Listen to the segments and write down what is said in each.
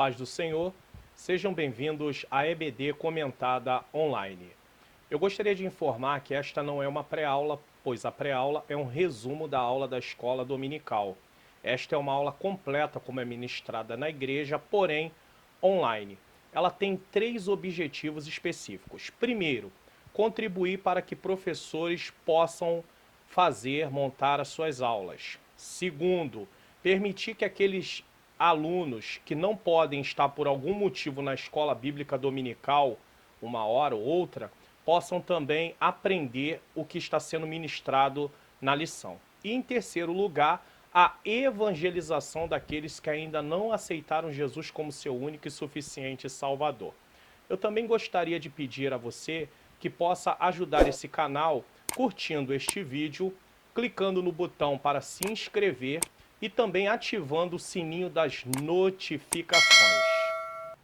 paz do Senhor, sejam bem-vindos à EBD Comentada Online. Eu gostaria de informar que esta não é uma pré-aula, pois a pré-aula é um resumo da aula da escola dominical. Esta é uma aula completa como é ministrada na igreja, porém online. Ela tem 3 objetivos específicos. Primeiro, contribuir para que professores possam montar as suas aulas. Segundo, permitir que aqueles alunos que não podem estar por algum motivo na escola bíblica dominical, uma hora ou outra, possam também aprender o que está sendo ministrado na lição. E em terceiro lugar, a evangelização daqueles que ainda não aceitaram Jesus como seu único e suficiente Salvador. Eu também gostaria de pedir a você que possa ajudar esse canal curtindo este vídeo, clicando no botão para se inscrever e também ativando o sininho das notificações.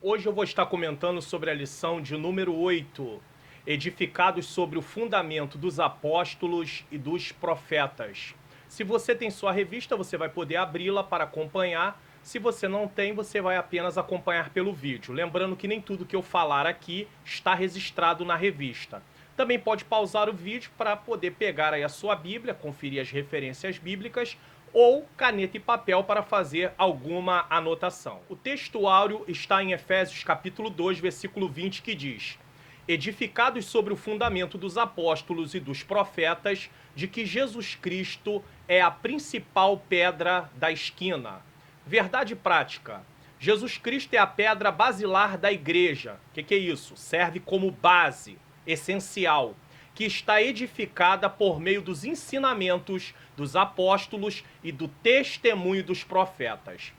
Hoje eu vou estar comentando sobre a lição de número 8, edificados sobre o fundamento dos apóstolos e dos profetas. Se você tem sua revista, você vai poder abri-la para acompanhar. Se você não tem, você vai apenas acompanhar pelo vídeo. Lembrando que nem tudo que eu falar aqui está registrado na revista. Também pode pausar o vídeo para poder pegar aí a sua Bíblia, conferir as referências bíblicas ou caneta e papel para fazer alguma anotação. O texto áureo está em Efésios capítulo 2, versículo 20, que diz: edificados sobre o fundamento dos apóstolos e dos profetas, de que Jesus Cristo é a principal pedra da esquina. Verdade prática. Jesus Cristo é a pedra basilar da igreja. O que é isso? Serve como base essencial, que está edificada por meio dos ensinamentos dos apóstolos e do testemunho dos profetas.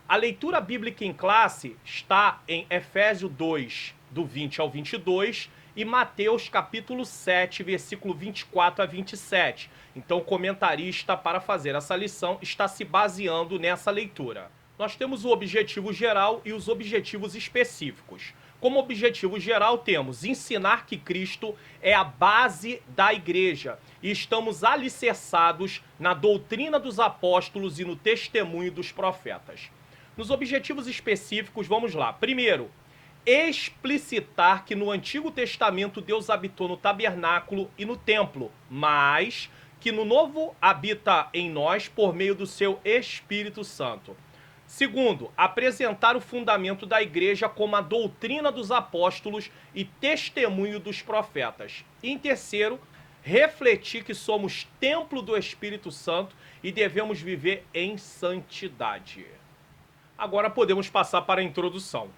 A leitura bíblica em classe está em Efésios 2, do 20 ao 22, e Mateus capítulo 7, versículo 24 a 27. Então o comentarista, para fazer essa lição, está se baseando nessa leitura. Nós temos o objetivo geral e os objetivos específicos. Como objetivo geral temos ensinar que Cristo é a base da igreja e estamos alicerçados na doutrina dos apóstolos e no testemunho dos profetas. Nos objetivos específicos, vamos lá. Primeiro, explicitar que no Antigo Testamento Deus habitou no tabernáculo e no templo, mas que no Novo habita em nós por meio do seu Espírito Santo. Segundo, apresentar o fundamento da igreja como a doutrina dos apóstolos e testemunho dos profetas. E em terceiro, refletir que somos templo do Espírito Santo e devemos viver em santidade. Agora podemos passar para a introdução.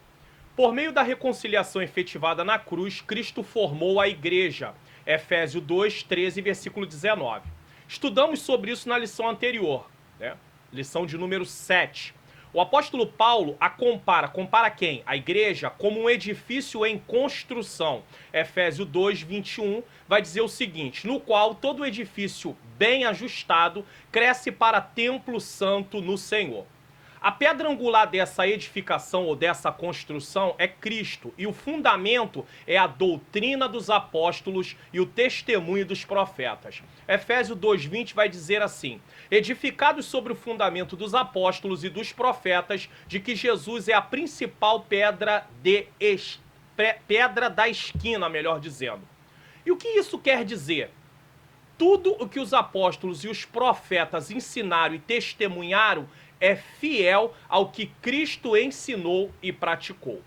Por meio da reconciliação efetivada na cruz, Cristo formou a igreja. Efésios 2, 13, versículo 19. Estudamos sobre isso na lição anterior, né? Lição de número 7. O apóstolo Paulo a compara quem? A igreja como um edifício em construção. Efésios 2, 21 vai dizer o seguinte: no qual todo edifício bem ajustado cresce para templo santo no Senhor. A pedra angular dessa edificação ou dessa construção é Cristo, e o fundamento é a doutrina dos apóstolos e o testemunho dos profetas. Efésios 2:20 vai dizer assim: edificados sobre o fundamento dos apóstolos e dos profetas, de que Jesus é a principal pedra da esquina, melhor dizendo. E o que isso quer dizer? Tudo o que os apóstolos e os profetas ensinaram e testemunharam é fiel ao que Cristo ensinou e praticou.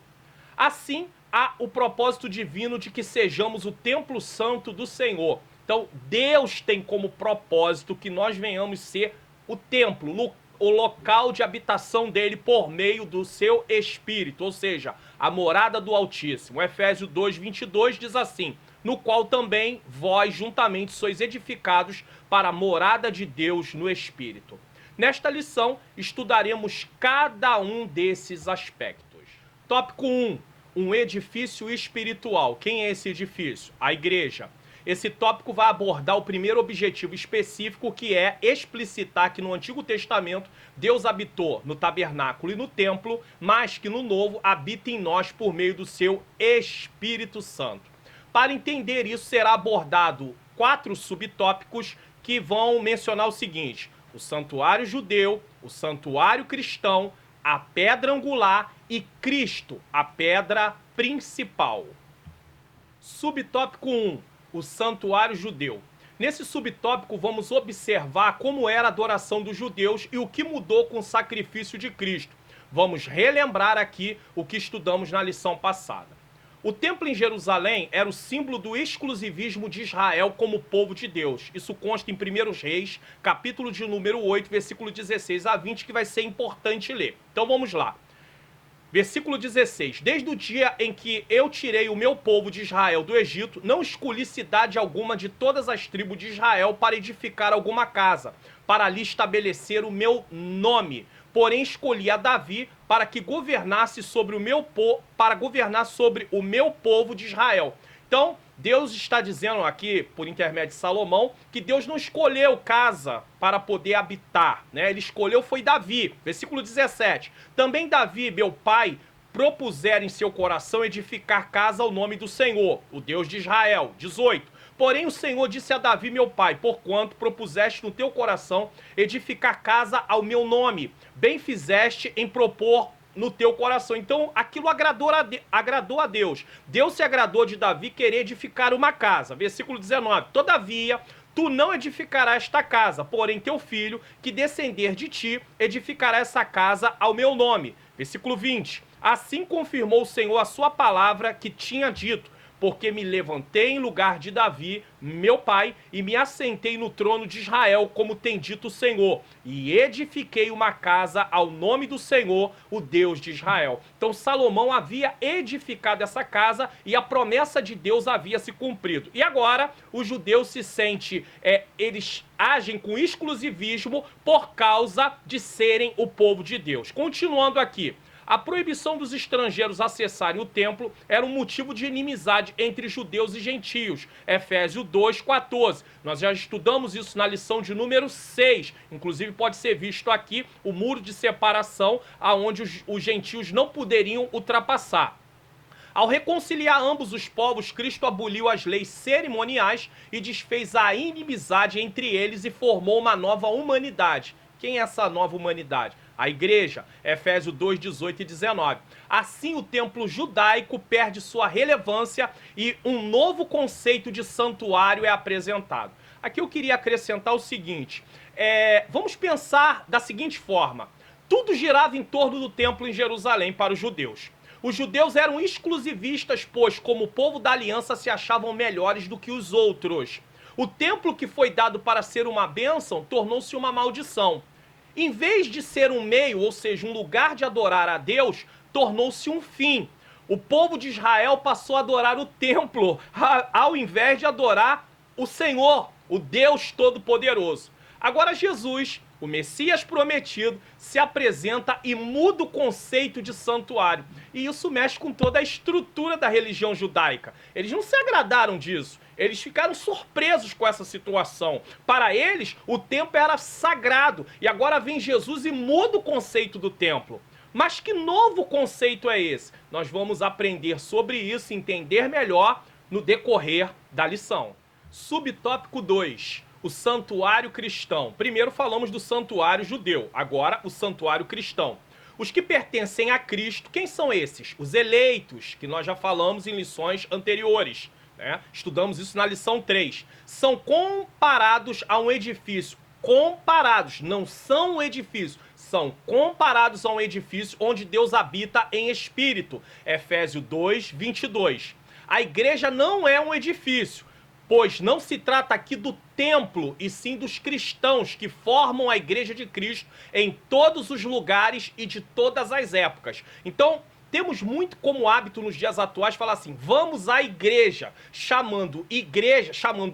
Assim, há o propósito divino de que sejamos o templo santo do Senhor. Então, Deus tem como propósito que nós venhamos ser o templo, o local de habitação dele por meio do seu Espírito, ou seja, a morada do Altíssimo. Efésios 2, 22 diz assim: no qual também vós juntamente sois edificados para a morada de Deus no Espírito. Nesta lição, estudaremos cada um desses aspectos. Tópico 1. Um edifício espiritual. Quem é esse edifício? A igreja. Esse tópico vai abordar o primeiro objetivo específico, que é explicitar que no Antigo Testamento Deus habitou no tabernáculo e no templo, mas que no Novo habita em nós por meio do seu Espírito Santo. Para entender isso, será abordado 4 subtópicos que vão mencionar o seguinte: o santuário judeu, o santuário cristão, a pedra angular e Cristo, a pedra principal. Subtópico 1, o santuário judeu. Nesse subtópico vamos observar como era a adoração dos judeus e o que mudou com o sacrifício de Cristo. Vamos relembrar aqui o que estudamos na lição passada. O templo em Jerusalém era o símbolo do exclusivismo de Israel como povo de Deus. Isso consta em 1 Reis, capítulo de número 8, versículo 16 a 20, que vai ser importante ler. Então vamos lá. Versículo 16. Desde o dia em que eu tirei o meu povo de Israel do Egito, não escolhi cidade alguma de todas as tribos de Israel para edificar alguma casa, para ali estabelecer o meu nome. Porém escolhi a Davi para que governasse sobre o meu povo de Israel. Então, Deus está dizendo aqui, por intermédio de Salomão, que Deus não escolheu casa para poder habitar, né? Ele escolheu foi Davi. Versículo 17. Também Davi, meu pai, propusera em seu coração edificar casa ao nome do Senhor, o Deus de Israel. 18. Porém o Senhor disse a Davi, meu pai, porquanto propuseste no teu coração edificar casa ao meu nome, bem fizeste em propor no teu coração. Então aquilo agradou a Deus. Deus se agradou de Davi querer edificar uma casa. Versículo 19. Todavia, tu não edificarás esta casa, porém teu filho, que descender de ti, edificará essa casa ao meu nome. Versículo 20. Assim confirmou o Senhor a sua palavra que tinha dito, porque me levantei em lugar de Davi, meu pai, e me assentei no trono de Israel, como tem dito o Senhor, e edifiquei uma casa ao nome do Senhor, o Deus de Israel. Então Salomão havia edificado essa casa e a promessa de Deus havia se cumprido. E agora os judeus se sentem, eles agem com exclusivismo por causa de serem o povo de Deus. Continuando aqui. A proibição dos estrangeiros acessarem o templo era um motivo de inimizade entre judeus e gentios. Efésios 2:14. Nós já estudamos isso na lição de número 6. Inclusive pode ser visto aqui o muro de separação aonde os gentios não poderiam ultrapassar. Ao reconciliar ambos os povos, Cristo aboliu as leis cerimoniais e desfez a inimizade entre eles e formou uma nova humanidade. Quem é essa nova humanidade? A igreja, Efésios 2, 18 e 19. Assim o templo judaico perde sua relevância e um novo conceito de santuário é apresentado. Aqui eu queria acrescentar o seguinte, vamos pensar da seguinte forma, tudo girava em torno do templo em Jerusalém para os judeus. Os judeus eram exclusivistas, pois como povo da aliança se achavam melhores do que os outros. O templo que foi dado para ser uma bênção tornou-se uma maldição. Em vez de ser um meio, ou seja, um lugar de adorar a Deus, tornou-se um fim. O povo de Israel passou a adorar o templo, ao invés de adorar o Senhor, o Deus Todo-Poderoso. Agora Jesus, o Messias prometido, se apresenta e muda o conceito de santuário. E isso mexe com toda a estrutura da religião judaica. Eles não se agradaram disso. Eles ficaram surpresos com essa situação. Para eles, o templo era sagrado. E agora vem Jesus e muda o conceito do templo. Mas que novo conceito é esse? Nós vamos aprender sobre isso e entender melhor no decorrer da lição. Subtópico 2. O santuário cristão. Primeiro falamos do santuário judeu, agora o santuário cristão. Os que pertencem a Cristo, quem são esses? Os eleitos, que nós já falamos em lições anteriores. Estudamos isso na lição 3. São comparados a um edifício. Comparados, não são um edifício. São comparados a um edifício onde Deus habita em espírito. Efésios 2, 22. A igreja não é um edifício, pois não se trata aqui do templo, e sim dos cristãos que formam a igreja de Cristo em todos os lugares e de todas as épocas. Então, temos muito como hábito nos dias atuais falar assim, vamos à igreja, chamando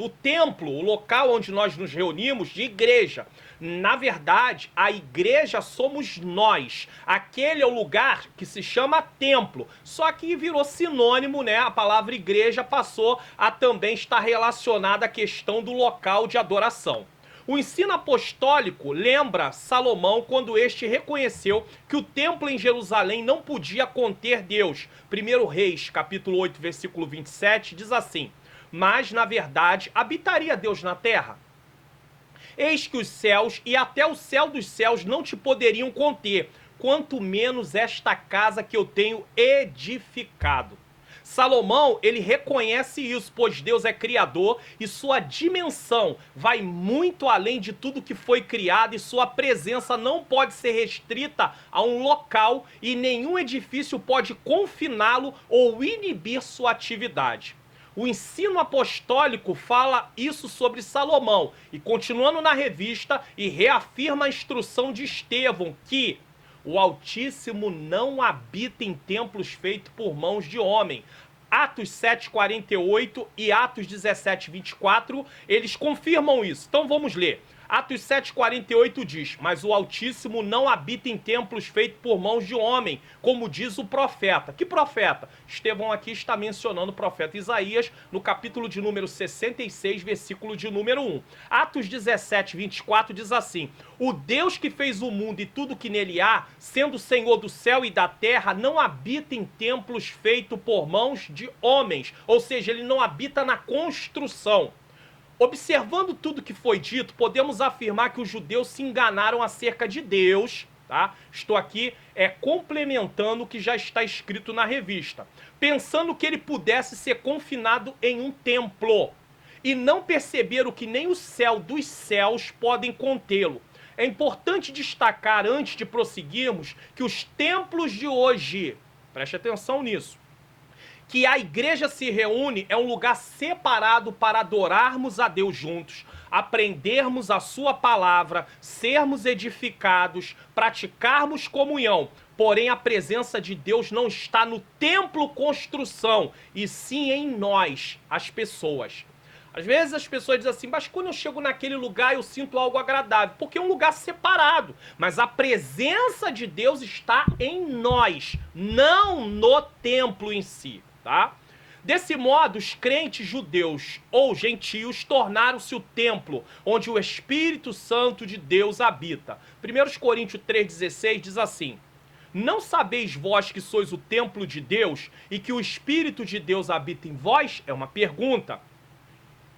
o templo, o local onde nós nos reunimos, de igreja. Na verdade, a igreja somos nós. Aquele é o lugar que se chama templo. Só que virou sinônimo, né? A palavra igreja passou a também estar relacionada à questão do local de adoração. O ensino apostólico lembra Salomão quando este reconheceu que o templo em Jerusalém não podia conter Deus. 1 Reis, capítulo 8, versículo 27, diz assim, mas, na verdade, habitaria Deus na terra? Eis que os céus e até o céu dos céus não te poderiam conter, quanto menos esta casa que eu tenho edificado. Salomão, ele reconhece isso, pois Deus é criador e sua dimensão vai muito além de tudo que foi criado e sua presença não pode ser restrita a um local e nenhum edifício pode confiná-lo ou inibir sua atividade. O ensino apostólico fala isso sobre Salomão e continuando na revista e reafirma a instrução de Estevão que o Altíssimo não habita em templos feitos por mãos de homem. Atos 7:48 e Atos 17:24, eles confirmam isso. Então vamos ler. Atos 7:48 diz: mas o Altíssimo não habita em templos feitos por mãos de homem, como diz o profeta. Que profeta? Estevão aqui está mencionando o profeta Isaías, no capítulo de número 66, versículo de número 1. Atos 17:24 diz assim: o Deus que fez o mundo e tudo que nele há, sendo Senhor do céu e da terra, não habita em templos feitos por mãos de homens. Ou seja, ele não habita na construção. Observando tudo que foi dito, podemos afirmar que os judeus se enganaram acerca de Deus, tá? Estou aqui complementando o que já está escrito na revista, pensando que ele pudesse ser confinado em um templo, e não perceberam que nem o céu dos céus podem contê-lo. É importante destacar, antes de prosseguirmos, que os templos de hoje, preste atenção nisso, que a igreja se reúne é um lugar separado para adorarmos a Deus juntos, aprendermos a sua palavra, sermos edificados, praticarmos comunhão. Porém, a presença de Deus não está no templo construção, e sim em nós, as pessoas. Às vezes as pessoas dizem assim, mas quando eu chego naquele lugar eu sinto algo agradável, porque é um lugar separado, mas a presença de Deus está em nós, não no templo em si. Tá? Desse modo, os crentes judeus ou gentios tornaram-se o templo onde o Espírito Santo de Deus habita. 1 Coríntios 3,16 diz assim: não sabeis vós que sois o templo de Deus e que o Espírito de Deus habita em vós? É uma pergunta.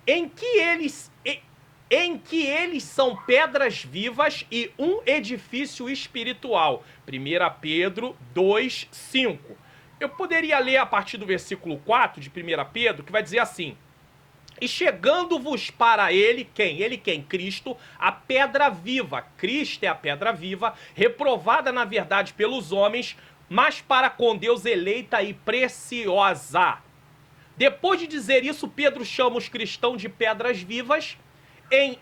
Em que eles são pedras vivas e um edifício espiritual. 1 Pedro 2,5. Eu poderia ler a partir do versículo 4 de 1 Pedro, que vai dizer assim: e chegando-vos para ele, quem? Ele quem? Cristo, a pedra viva. Cristo é a pedra viva, reprovada na verdade pelos homens, mas para com Deus eleita e preciosa. Depois de dizer isso, Pedro chama os cristãos de pedras vivas em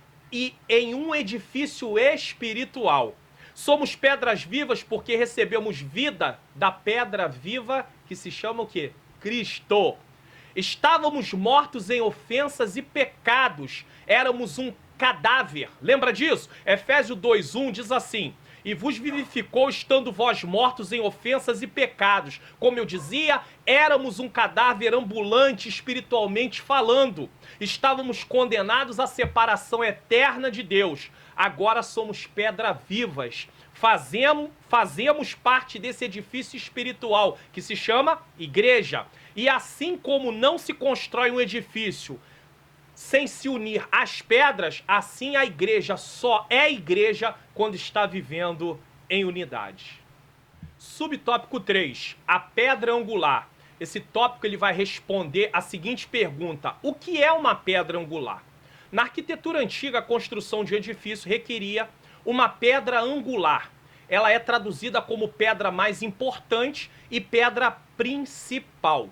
um edifício espiritual. Somos pedras vivas porque recebemos vida da pedra viva que se chama o quê? Cristo. Estávamos mortos em ofensas e pecados. Éramos um cadáver. Lembra disso? Efésios 2:1 diz assim: e vos vivificou estando vós mortos em ofensas e pecados. Como eu dizia, éramos um cadáver ambulante espiritualmente falando. Estávamos condenados à separação eterna de Deus. Agora somos pedras vivas. Fazemos parte desse edifício espiritual que se chama igreja. E assim como não se constrói um edifício sem se unir às pedras, assim a igreja só é igreja quando está vivendo em unidade. Subtópico 3, a pedra angular. Esse tópico ele vai responder a seguinte pergunta: o que é uma pedra angular? Na arquitetura antiga, a construção de edifício requeria uma pedra angular. Ela é traduzida como pedra mais importante e pedra principal.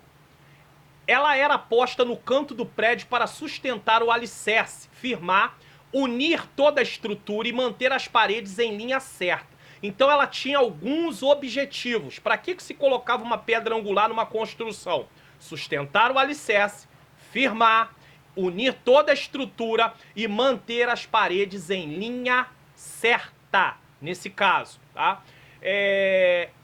Ela era posta no canto do prédio para sustentar o alicerce, firmar, unir toda a estrutura e manter as paredes em linha certa. Então ela tinha alguns objetivos. Para que se colocava uma pedra angular numa construção? Sustentar o alicerce, firmar, unir toda a estrutura e manter as paredes em linha certa, nesse caso, tá?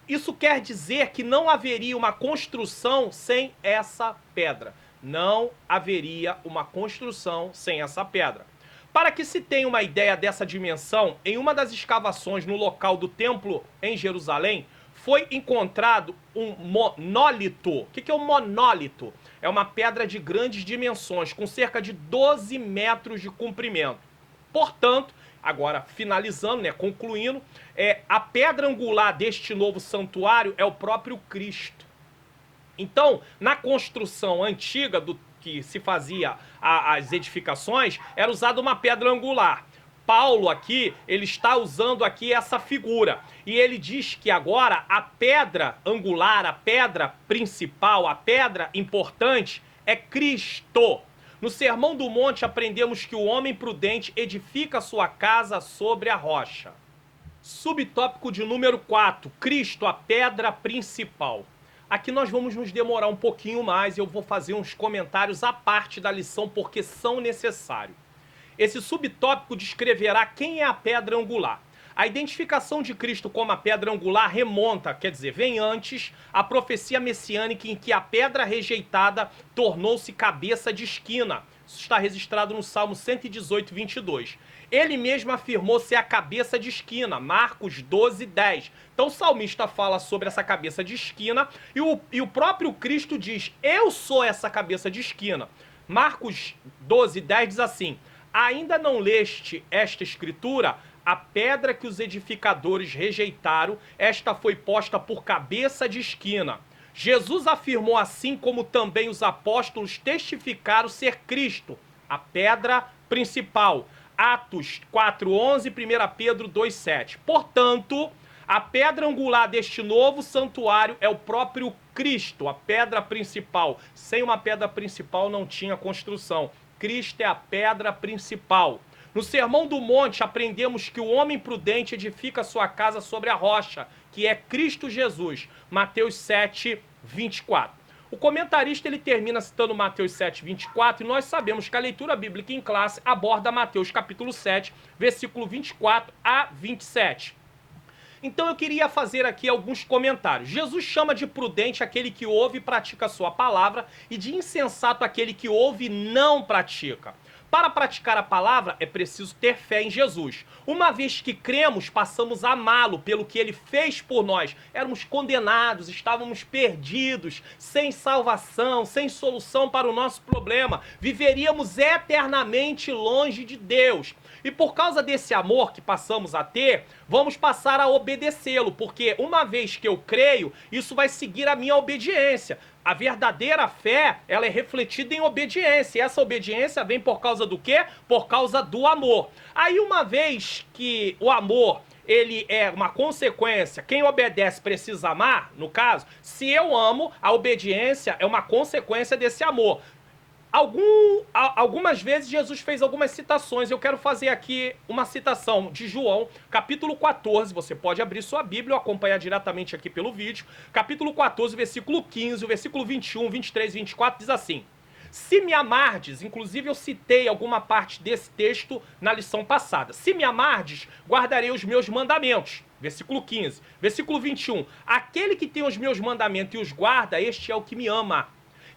Isso quer dizer que não haveria uma construção sem essa pedra. Não haveria uma construção sem essa pedra. Para que se tenha uma ideia dessa dimensão, em uma das escavações no local do templo em Jerusalém, foi encontrado um monólito. O que é um monólito? É uma pedra de grandes dimensões, com cerca de 12 metros de comprimento. Portanto, agora finalizando, né, concluindo, a pedra angular deste novo santuário é o próprio Cristo. Então, na construção antiga do que se fazia as edificações, era usada uma pedra angular. Paulo aqui, ele está usando aqui essa figura. E ele diz que agora a pedra angular, a pedra principal, a pedra importante é Cristo. No Sermão do Monte aprendemos que o homem prudente edifica sua casa sobre a rocha. Subtópico de número 4, Cristo, a pedra principal. Aqui nós vamos nos demorar um pouquinho mais e eu vou fazer uns comentários à parte da lição porque são necessários. Esse subtópico descreverá quem é a pedra angular. A identificação de Cristo como a pedra angular remonta, quer dizer, vem antes, a profecia messiânica em que a pedra rejeitada tornou-se cabeça de esquina. Isso está registrado no Salmo 118, 22. Ele mesmo afirmou ser a cabeça de esquina, Marcos 12, 10. Então o salmista fala sobre essa cabeça de esquina e o próprio Cristo diz, eu sou essa cabeça de esquina. Marcos 12, 10 diz assim, ainda não leste esta escritura? A pedra que os edificadores rejeitaram, esta foi posta por cabeça de esquina. Jesus afirmou assim como também os apóstolos testificaram ser Cristo, a pedra principal. Atos 4:11, 1 Pedro 2:7. Portanto, a pedra angular deste novo santuário é o próprio Cristo, a pedra principal. Sem uma pedra principal não tinha construção. Cristo é a pedra principal. No Sermão do Monte aprendemos que o homem prudente edifica sua casa sobre a rocha, que é Cristo Jesus. Mateus 7, 24. O comentarista ele termina citando Mateus 7, 24 e nós sabemos que a leitura bíblica em classe aborda Mateus capítulo 7, versículo 24 a 27. Então eu queria fazer aqui alguns comentários. Jesus chama de prudente aquele que ouve e pratica a sua palavra e de insensato aquele que ouve e não pratica. Para praticar a palavra é preciso ter fé em Jesus. Uma vez que cremos, passamos a amá-lo pelo que ele fez por nós. Éramos condenados, estávamos perdidos, sem salvação, sem solução para o nosso problema. Viveríamos eternamente longe de Deus. E por causa desse amor que passamos a ter, vamos passar a obedecê-lo, porque uma vez que eu creio, isso vai seguir a minha obediência. A verdadeira fé, ela é refletida em obediência. E essa obediência vem por causa do quê? Por causa do amor. Aí uma vez que o amor, ele é uma consequência, quem obedece precisa amar, no caso, se eu amo, a obediência é uma consequência desse amor. Algumas vezes Jesus fez algumas citações. Eu quero fazer aqui uma citação de João, capítulo 14. Você pode abrir sua Bíblia ou acompanhar diretamente aqui pelo vídeo. Capítulo 14, versículo 15, o versículo 21, 23 e 24 diz assim: se me amardes, inclusive eu citei alguma parte desse texto na lição passada. Se me amardes, guardarei os meus mandamentos. Versículo 15. Versículo 21. Aquele que tem os meus mandamentos e os guarda, este é o que me ama.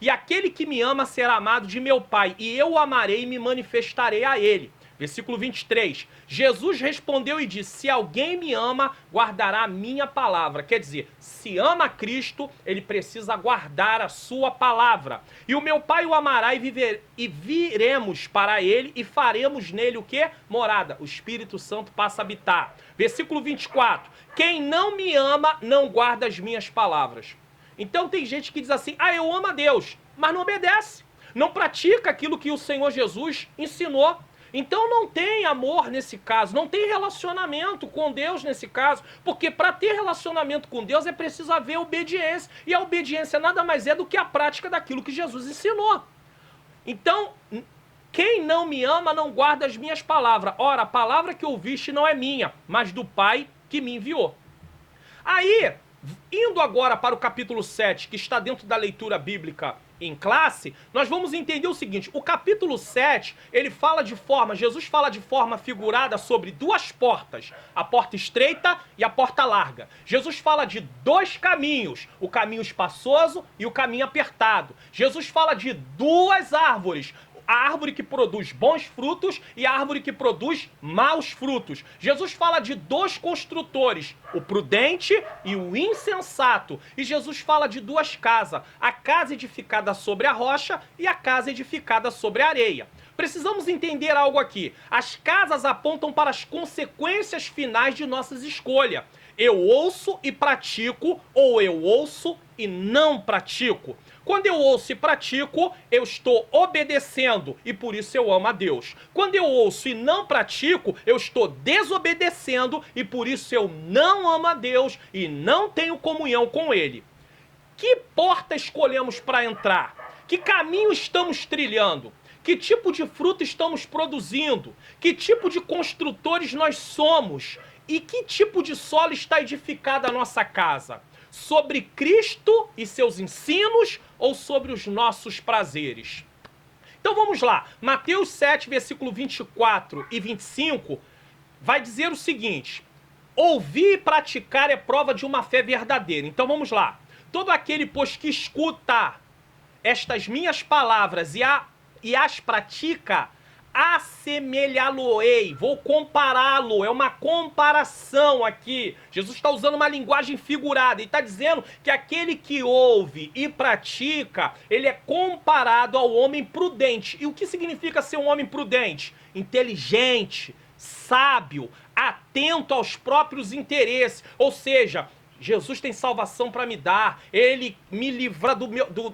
E aquele que me ama será amado de meu Pai, e eu o amarei e me manifestarei a ele. Versículo 23. Jesus respondeu e disse: se alguém me ama, guardará a minha palavra. Quer dizer, se ama Cristo, ele precisa guardar a sua palavra. E o meu Pai o amará e viremos para ele e faremos nele o quê? Morada. O Espírito Santo passa a habitar. Versículo 24. Quem não me ama, não guarda as minhas palavras. Então tem gente que diz assim, eu amo a Deus, mas não obedece, não pratica aquilo que o Senhor Jesus ensinou. Então não tem amor nesse caso, não tem relacionamento com Deus nesse caso, porque para ter relacionamento com Deus é preciso haver obediência, e a obediência nada mais é do que a prática daquilo que Jesus ensinou. Então, quem não me ama não guarda as minhas palavras. Ora, a palavra que ouviste não é minha, mas do Pai que me enviou. Aí, indo agora para o capítulo 7, que está dentro da leitura bíblica em classe, nós vamos entender o seguinte: o capítulo 7, Jesus fala de forma figurada sobre duas portas, a porta estreita e a porta larga. Jesus fala de dois caminhos, o caminho espaçoso e o caminho apertado. Jesus fala de duas árvores, a árvore que produz bons frutos e a árvore que produz maus frutos. Jesus fala de dois construtores, o prudente e o insensato. E Jesus fala de duas casas, a casa edificada sobre a rocha e a casa edificada sobre a areia. Precisamos entender algo aqui. As casas apontam para as consequências finais de nossas escolhas. Eu ouço e pratico, ou eu ouço e não pratico. Quando eu ouço e pratico, eu estou obedecendo e por isso eu amo a Deus. Quando eu ouço e não pratico, eu estou desobedecendo e por isso eu não amo a Deus e não tenho comunhão com Ele. Que porta escolhemos para entrar? Que caminho estamos trilhando? Que tipo de fruto estamos produzindo? Que tipo de construtores nós somos? E que tipo de solo está edificada a nossa casa? Sobre Cristo e seus ensinos ou sobre os nossos prazeres? Então vamos lá. Mateus 7, versículo 24 e 25 vai dizer o seguinte: ouvir e praticar é prova de uma fé verdadeira. Então vamos lá. Todo aquele, pois, que escuta estas minhas palavras e as pratica, assemelhá-lo-ei, vou compará-lo, é uma comparação aqui. Jesus está usando uma linguagem figurada e está dizendo que aquele que ouve e pratica, ele é comparado ao homem prudente. E o que significa ser um homem prudente? Inteligente, sábio, atento aos próprios interesses, ou seja, Jesus tem salvação para me dar, Ele me livra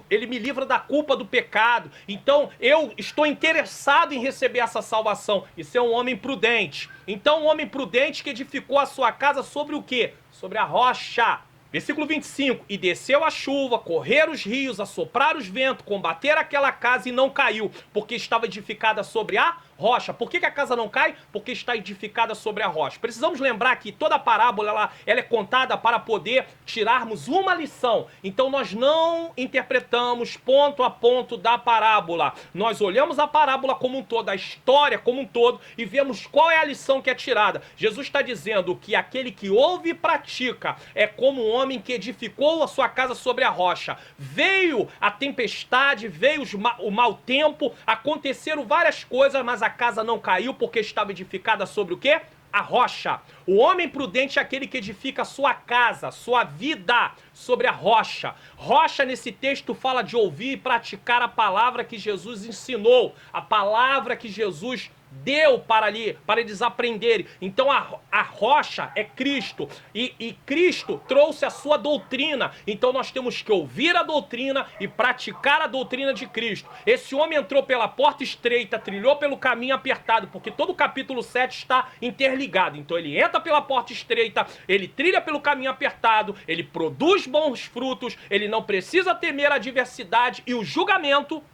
Ele me livra da culpa do pecado, então eu estou interessado em receber essa salvação. Isso é um homem prudente. Então um homem prudente que edificou a sua casa sobre o quê? Sobre a rocha. Versículo 25, e desceu a chuva, correram os rios, assopraram os ventos, combateram aquela casa e não caiu, porque estava edificada sobre a rocha. Por que a casa não cai? Porque está edificada sobre a rocha. Precisamos lembrar que toda a parábola ela é contada para poder tirarmos uma lição. Então nós não interpretamos ponto a ponto da parábola. Nós olhamos a parábola como um todo, a história como um todo, e vemos qual é a lição que é tirada. Jesus está dizendo que aquele que ouve e pratica é como um homem que edificou a sua casa sobre a rocha. Veio a tempestade, veio o mau tempo, aconteceram várias coisas, mas a casa não caiu porque estava edificada sobre o quê? A rocha. O homem prudente é aquele que edifica a sua casa, sua vida sobre a rocha. Rocha nesse texto fala de ouvir e praticar a palavra que Jesus ensinou, a palavra que Jesus deu para eles aprenderem. Então a rocha é Cristo, e Cristo trouxe a sua doutrina. Então nós temos que ouvir a doutrina e praticar a doutrina de Cristo. Esse homem entrou pela porta estreita, trilhou pelo caminho apertado, porque todo o capítulo 7 está interligado. Então ele entra pela porta estreita, ele trilha pelo caminho apertado, ele produz bons frutos, ele não precisa temer a adversidade e o julgamento.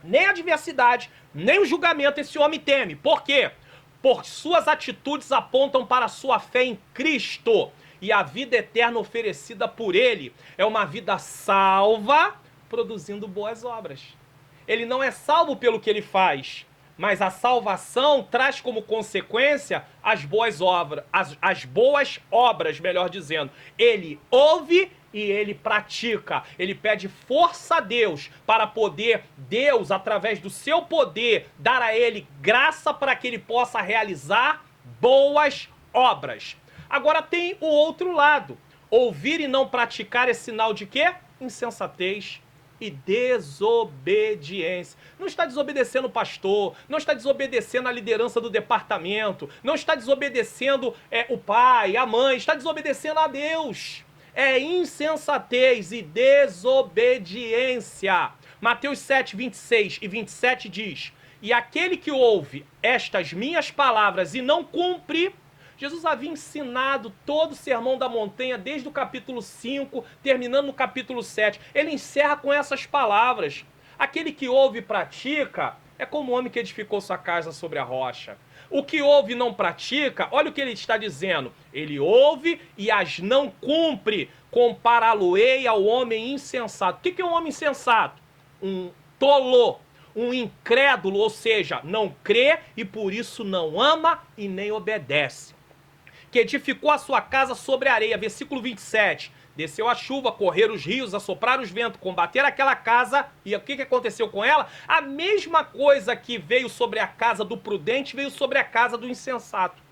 Nem a adversidade, nem o julgamento esse homem teme. Por quê? Por suas atitudes apontam para a sua fé em Cristo. E a vida eterna oferecida por Ele é uma vida salva, produzindo boas obras. Ele não é salvo pelo que ele faz, mas a salvação traz como consequência as boas obras, as boas obras, melhor dizendo. Ele ouve e ele pratica, ele pede força a Deus para poder, Deus, através do seu poder, dar a ele graça para que ele possa realizar boas obras. Agora tem o outro lado. Ouvir e não praticar é sinal de quê? Insensatez e desobediência. Não está desobedecendo o pastor, não está desobedecendo a liderança do departamento, não está desobedecendo o pai, a mãe, está desobedecendo a Deus. É insensatez e desobediência. Mateus 7, 26 e 27 diz: e aquele que ouve estas minhas palavras e não cumpre. Jesus havia ensinado todo o sermão da montanha desde o capítulo 5, terminando no capítulo 7. Ele encerra com essas palavras: aquele que ouve e pratica é como o homem que edificou sua casa sobre a rocha. O que ouve e não pratica, olha o que ele está dizendo. Ele ouve e as não cumpre. Compará-lo-ei ao homem insensato. O que é um homem insensato? Um tolo, um incrédulo, ou seja, não crê e por isso não ama e nem obedece. Que edificou a sua casa sobre a areia, versículo 27. Desceu a chuva, correram os rios, assopraram os ventos, combateram aquela casa. E o que aconteceu com ela? A mesma coisa que veio sobre a casa do prudente, veio sobre a casa do insensato.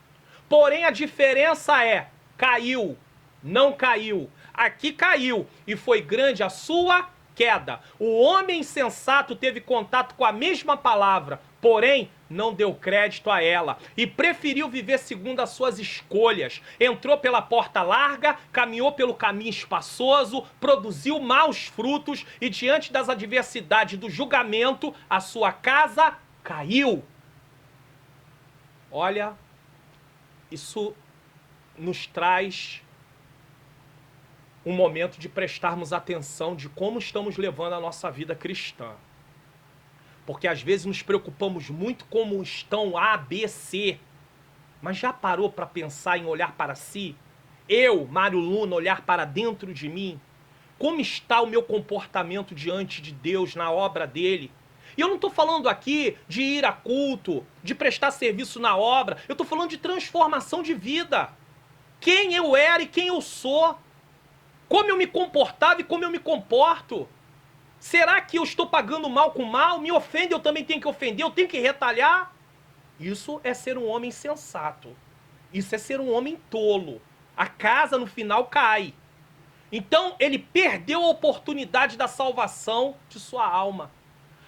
Porém, a diferença é, caiu, não caiu. Aqui caiu, e foi grande a sua queda. O homem insensato teve contato com a mesma palavra, porém não deu crédito a ela e preferiu viver segundo as suas escolhas. Entrou pela porta larga, caminhou pelo caminho espaçoso, produziu maus frutos e diante das adversidades do julgamento, a sua casa caiu. Olha, isso nos traz um momento de prestarmos atenção de como estamos levando a nossa vida cristã. Porque às vezes nos preocupamos muito como estão A, B, C. Mas já parou para pensar em olhar para si? Eu, Mário Luna, olhar para dentro de mim? Como está o meu comportamento diante de Deus na obra dele? E eu não estou falando aqui de ir a culto, de prestar serviço na obra. Eu estou falando de transformação de vida. Quem eu era e quem eu sou. Como eu me comportava e como eu me comporto. Será que eu estou pagando mal com mal? Me ofende, eu também tenho que ofender, eu tenho que retalhar? Isso é ser um homem sensato. Isso é ser um homem tolo. A casa no final cai. Então ele perdeu a oportunidade da salvação de sua alma.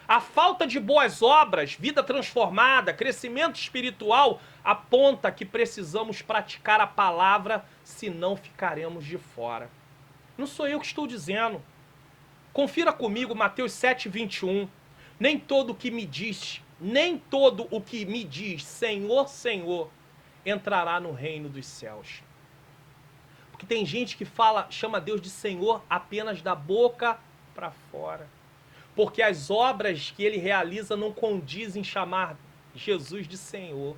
A falta de boas obras, vida transformada, crescimento espiritual, aponta que precisamos praticar a palavra, senão ficaremos de fora. Não sou eu que estou dizendo. Confira comigo Mateus 7:21. Nem todo o que me diz Senhor, Senhor, entrará no reino dos céus. Porque tem gente que chama Deus de Senhor apenas da boca para fora. Porque as obras que ele realiza não condizem em chamar Jesus de Senhor.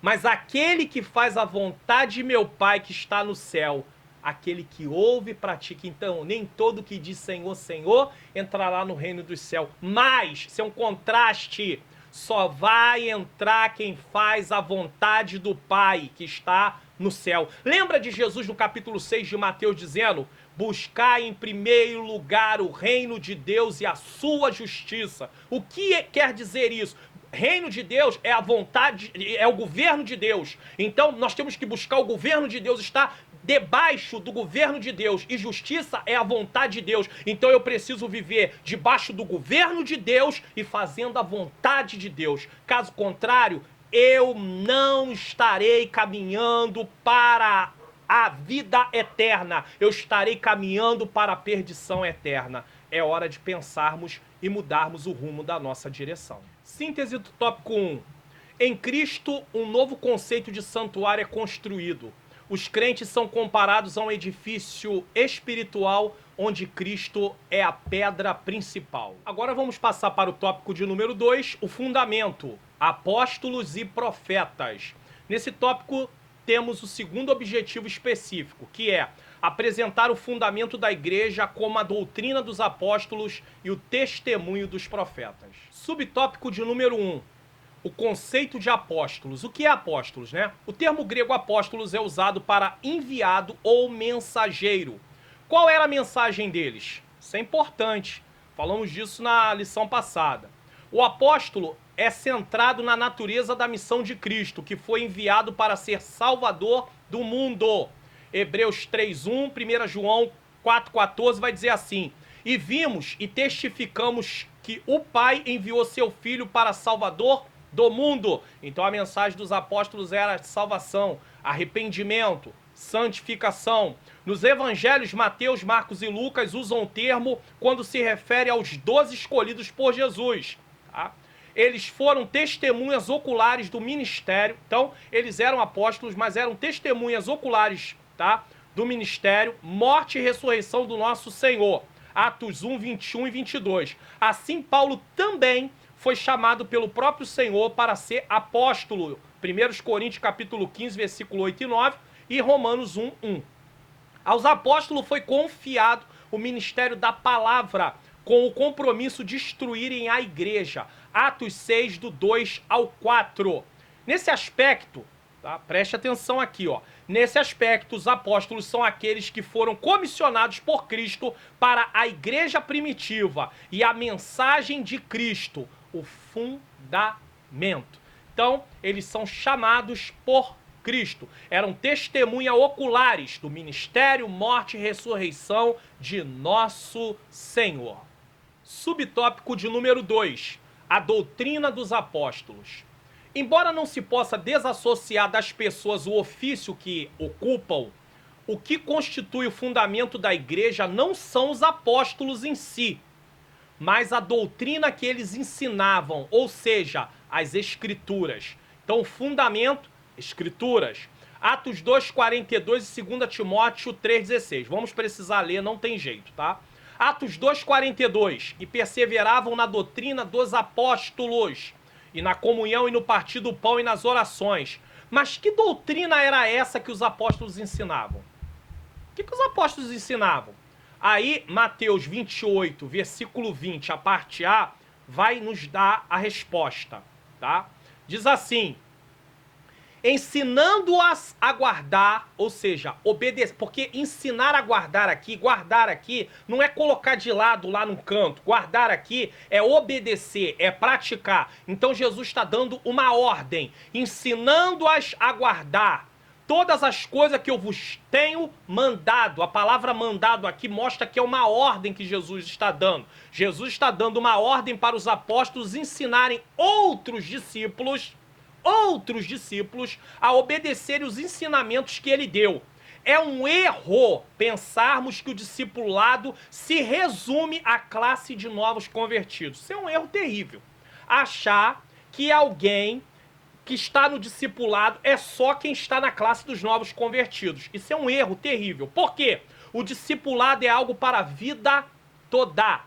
Mas aquele que faz a vontade de meu Pai que está no céu, aquele que ouve e pratica. Então, nem todo que diz Senhor, Senhor, entrará no reino do céu. Mas, isso é um contraste, só vai entrar quem faz a vontade do Pai que está no céu. Lembra de Jesus no capítulo 6 de Mateus dizendo: buscai em primeiro lugar o reino de Deus e a sua justiça. O que quer dizer isso? Reino de Deus é a vontade, é o governo de Deus. Então nós temos que buscar o governo de Deus, está debaixo do governo de Deus, e justiça é a vontade de Deus. Então eu preciso viver debaixo do governo de Deus e fazendo a vontade de Deus. Caso contrário, eu não estarei caminhando para a vida eterna. Eu estarei caminhando para a perdição eterna. É hora de pensarmos e mudarmos o rumo da nossa direção. Síntese do tópico 1. Em Cristo, um novo conceito de santuário é construído. Os crentes são comparados a um edifício espiritual onde Cristo é a pedra principal. Agora vamos passar para o tópico de número 2, o fundamento, apóstolos e profetas. Nesse tópico temos o segundo objetivo específico, que é apresentar o fundamento da igreja como a doutrina dos apóstolos e o testemunho dos profetas. Subtópico de número 1. O conceito de apóstolos. O que é apóstolos, né? O termo grego apóstolos é usado para enviado ou mensageiro. Qual era a mensagem deles? Isso é importante. Falamos disso na lição passada. O apóstolo é centrado na natureza da missão de Cristo, que foi enviado para ser salvador do mundo. Hebreus 3:1, 1 João 4:14 vai dizer assim: e vimos e testificamos que o Pai enviou seu Filho para salvador do mundo. Então a mensagem dos apóstolos era salvação, arrependimento, santificação. Nos evangelhos Mateus, Marcos e Lucas usam o termo quando se refere aos 12 escolhidos por Jesus. Tá? Eles foram testemunhas oculares do ministério. Então eles eram apóstolos, mas eram testemunhas oculares, tá, do ministério, morte e ressurreição do nosso Senhor. Atos 1, 21 e 22. Assim Paulo também foi chamado pelo próprio Senhor para ser apóstolo. 1 Coríntios capítulo 15, versículo 8 e 9 e Romanos 1, 1. Aos apóstolos foi confiado o ministério da palavra, com o compromisso de instruírem a igreja. Atos 6, do 2 ao 4. Nesse aspecto, tá, preste atenção aqui, ó. Nesse aspecto, os apóstolos são aqueles que foram comissionados por Cristo para a igreja primitiva e a mensagem de Cristo, o fundamento. Então, eles são chamados por Cristo eram testemunhas oculares do ministério, morte e ressurreição de nosso Senhor. Subtópico de número 2, a doutrina dos apóstolos. Embora não se possa desassociar das pessoas o ofício que ocupam, o que constitui o fundamento da igreja não são os apóstolos em si, mas a doutrina que eles ensinavam, ou seja, as escrituras. Então, o fundamento, escrituras. Atos 2:42 e 2 Timóteo 3:16. Vamos precisar ler, não tem jeito, tá? Atos 2:42. E perseveravam na doutrina dos apóstolos, e na comunhão, e no partir do pão, e nas orações. Mas que doutrina era essa que os apóstolos ensinavam? O que os apóstolos ensinavam? Aí, Mateus 28, versículo 20, a parte A, vai nos dar a resposta, tá? Diz assim: ensinando-as a guardar, ou seja, obedecer, porque ensinar a guardar aqui, guardar aqui, não é colocar de lado lá no canto, guardar aqui é obedecer, é praticar. Então Jesus está dando uma ordem, ensinando-as a guardar todas as coisas que eu vos tenho mandado. A palavra mandado aqui mostra que é uma ordem que Jesus está dando. Jesus está dando uma ordem para os apóstolos ensinarem outros discípulos a obedecerem os ensinamentos que ele deu. É um erro pensarmos que o discipulado se resume à classe de novos convertidos. Isso é um erro terrível. Achar que alguém que está no discipulado é só quem está na classe dos novos convertidos. Isso é um erro terrível. Por quê? O discipulado é algo para a vida toda.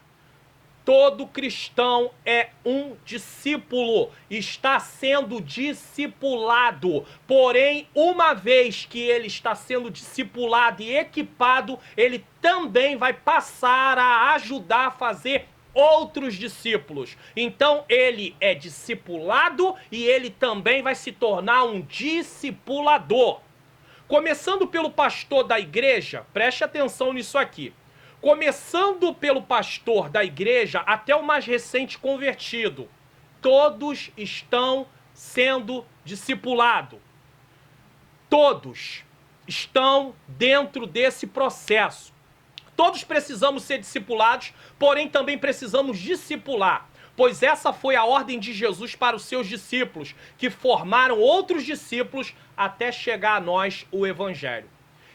Todo cristão é um discípulo, está sendo discipulado. Porém, uma vez que ele está sendo discipulado e equipado, ele também vai passar a ajudar a fazer outros discípulos. Então, ele é discipulado e ele também vai se tornar um discipulador. Começando pelo pastor da igreja, preste atenção nisso aqui. Começando pelo pastor da igreja até o mais recente convertido, todos estão sendo discipulados. Todos estão dentro desse processo. Todos precisamos ser discipulados, porém também precisamos discipular, pois essa foi a ordem de Jesus para os seus discípulos, que formaram outros discípulos até chegar a nós o evangelho.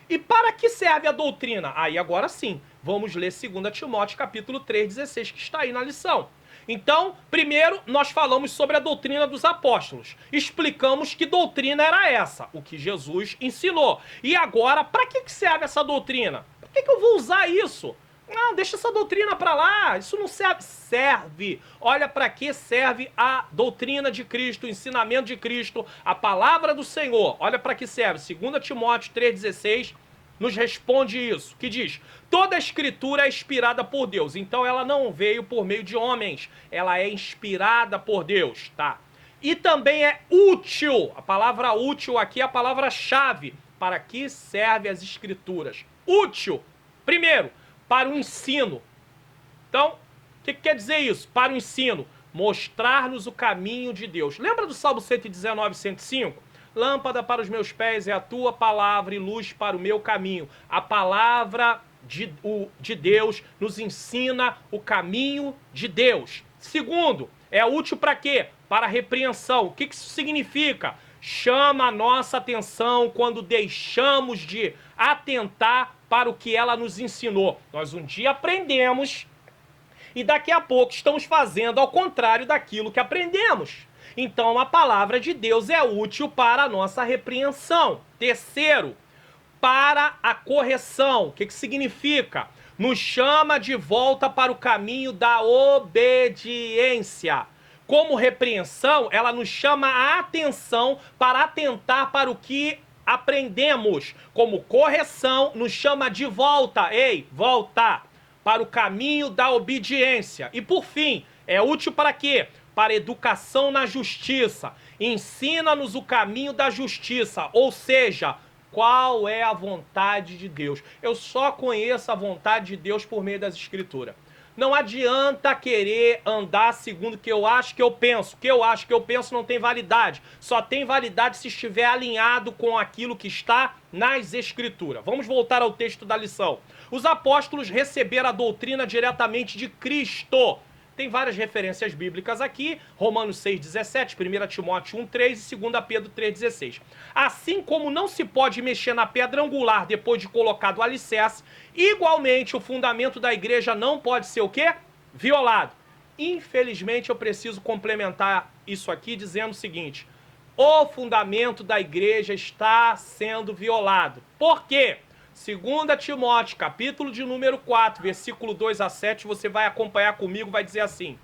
E para que serve a doutrina? Aí agora sim, vamos ler 2 Timóteo capítulo 3:16, que está aí na lição. Então, primeiro nós falamos sobre a doutrina dos apóstolos. Explicamos que doutrina era essa, o que Jesus ensinou. E agora, para que serve essa doutrina? Para que eu vou usar isso? Não, deixa essa doutrina para lá, isso não serve. Serve. Olha para que serve a doutrina de Cristo, o ensinamento de Cristo, a palavra do Senhor. Olha para que serve. 2 Timóteo 3:16 nos responde isso, que diz: toda a escritura é inspirada por Deus. Então ela não veio por meio de homens, ela é inspirada por Deus, tá? E também é útil. A palavra útil aqui é a palavra-chave. Para que serve as escrituras? Útil. Primeiro, para o ensino. Então, o que quer dizer isso? Para o ensino, mostrar-nos o caminho de Deus. Lembra do Salmo 119, 105? Lâmpada para os meus pés é a tua palavra e luz para o meu caminho. A palavra de Deus nos ensina o caminho de Deus. Segundo, é útil para quê? Para a repreensão. O que isso significa? Chama a nossa atenção quando deixamos de atentar para o que ela nos ensinou. Nós um dia aprendemos e daqui a pouco estamos fazendo ao contrário daquilo que aprendemos. Então a palavra de Deus é útil para a nossa repreensão. Terceiro, para a correção. O que significa? Nos chama de volta para o caminho da obediência. Como repreensão, ela nos chama a atenção para atentar para o que aprendemos. Como correção, nos chama de volta. Ei, volta para o caminho da obediência. E por fim, é útil para quê? Para educação na justiça. Ensina-nos o caminho da justiça, ou seja, qual é a vontade de Deus. Eu só conheço a vontade de Deus por meio das Escrituras. Não adianta querer andar segundo o que eu acho que eu penso. O que eu acho que eu penso não tem validade. Só tem validade se estiver alinhado com aquilo que está nas Escrituras. Vamos voltar ao texto da lição. Os apóstolos receberam a doutrina diretamente de Cristo. Tem várias referências bíblicas aqui, Romanos 6,17, 1 Timóteo 1,3 e 2 Pedro 3,16. Assim como não se pode mexer na pedra angular depois de colocado o alicerce, igualmente o fundamento da igreja não pode ser o quê? Violado. Infelizmente eu preciso complementar isso aqui dizendo o seguinte: o fundamento da igreja está sendo violado. Por quê? 2 Timóteo, capítulo de número 4, versículo 2 a 7, você vai acompanhar comigo, vai dizer assim.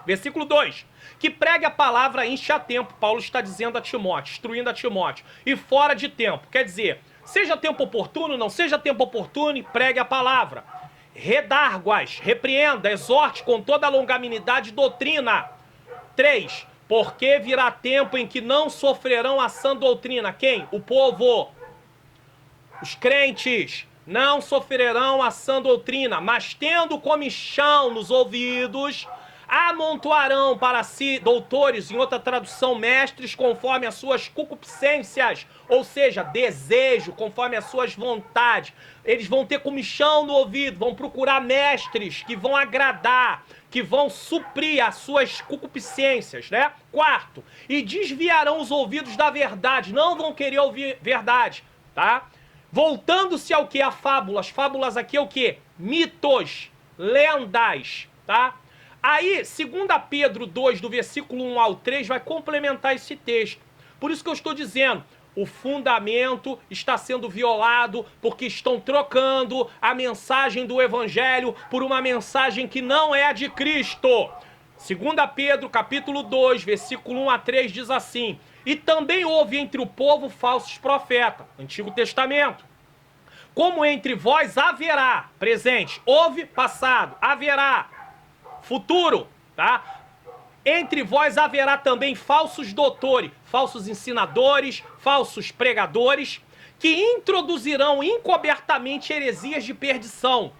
Versículo 2. Que pregue a palavra enche a tempo. Paulo está dizendo a Timóteo, instruindo a Timóteo. E fora de tempo. Quer dizer, seja tempo oportuno, não seja tempo oportuno, e pregue a palavra. Redarguas, repreenda, exorte com toda a longanimidade e doutrina. 3. Porque virá tempo em que não sofrerão a sã doutrina. Quem? O povo. Os crentes não sofrerão a sã doutrina, mas tendo comichão nos ouvidos, amontoarão para si doutores, em outra tradução, mestres, conforme as suas concupiscências, ou seja, desejo, conforme as suas vontades. Eles vão ter comichão no ouvido, vão procurar mestres que vão agradar, que vão suprir as suas concupiscências, né? 4, e desviarão os ouvidos da verdade, não vão querer ouvir verdade, tá? Voltando-se ao que? A fábulas. Fábulas aqui é o que? Mitos, lendas, tá? Aí, 2 Pedro 2, do versículo 1 ao 3, vai complementar esse texto. Por isso que eu estou dizendo, o fundamento está sendo violado porque estão trocando a mensagem do Evangelho por uma mensagem que não é a de Cristo. 2 Pedro, capítulo 2, versículo 1 a 3, diz assim: e também houve entre o povo falsos profetas, Antigo Testamento, como entre vós haverá, presente, houve, passado, haverá, futuro, tá? Entre vós haverá também falsos doutores, falsos ensinadores, falsos pregadores, que introduzirão encobertamente heresias de perdição,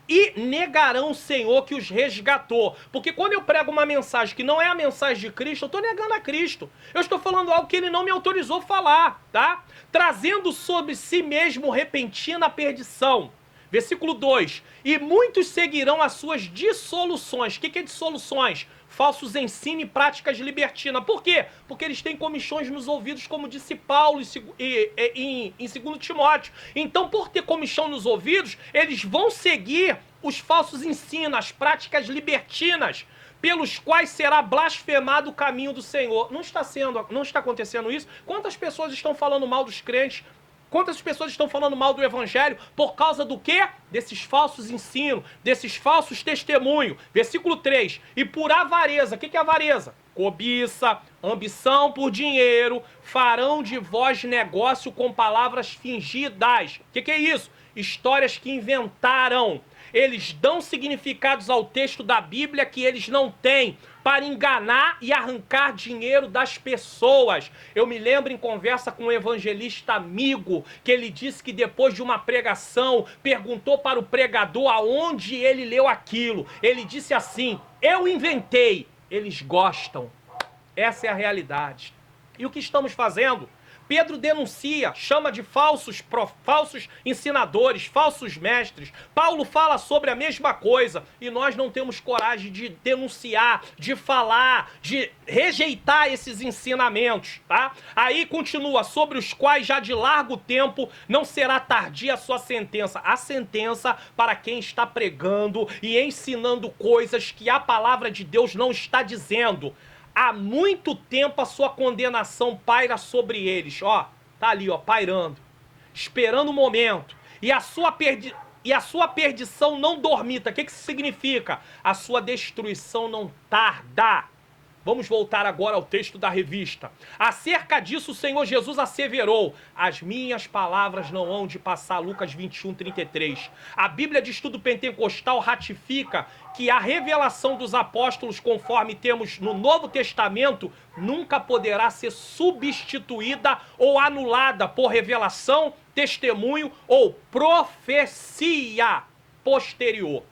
e negarão o Senhor que os resgatou. Porque quando eu prego uma mensagem que não é a mensagem de Cristo, eu estou negando a Cristo. Eu estou falando algo que ele não me autorizou falar, tá? Trazendo sobre si mesmo repentina perdição. Versículo 2. E muitos seguirão as suas dissoluções. O que é dissoluções? Falsos ensinos e práticas libertinas. Por quê? Porque eles têm comichões nos ouvidos, como disse Paulo em 2 Timóteo. Então, por ter comichão nos ouvidos, eles vão seguir os falsos ensinos, as práticas libertinas, pelos quais será blasfemado o caminho do Senhor. Não está acontecendo isso? Quantas pessoas estão falando mal dos crentes? Quantas pessoas estão falando mal do Evangelho por causa do quê? Desses falsos ensinos, desses falsos testemunhos. Versículo 3. E por avareza. O que é avareza? Cobiça, ambição por dinheiro, farão de vós negócio com palavras fingidas. O que é isso? Histórias que inventaram. Eles dão significados ao texto da Bíblia que eles não têm, para enganar e arrancar dinheiro das pessoas. Eu me lembro em conversa com um evangelista amigo, que ele disse que depois de uma pregação, perguntou para o pregador aonde ele leu aquilo. Ele disse assim: eu inventei. Eles gostam. Essa é a realidade. E o que estamos fazendo? Pedro denuncia, chama de falsos ensinadores, falsos mestres. Paulo fala sobre a mesma coisa e nós não temos coragem de denunciar, de falar, de rejeitar esses ensinamentos, tá? Aí continua, sobre os quais já de largo tempo não será tardia a sua sentença. A sentença para quem está pregando e ensinando coisas que a palavra de Deus não está dizendo. Há muito tempo a sua condenação paira sobre eles, ó, tá ali, ó, pairando, esperando o momento, e a sua perdição não dormita. O que isso significa? A sua destruição não tarda. Vamos voltar agora ao texto da revista. Acerca disso o Senhor Jesus asseverou: as minhas palavras não hão de passar. Lucas 21, 33. A Bíblia de Estudo Pentecostal ratifica que a revelação dos apóstolos, conforme temos no Novo Testamento, nunca poderá ser substituída ou anulada por revelação, testemunho ou profecia posterior.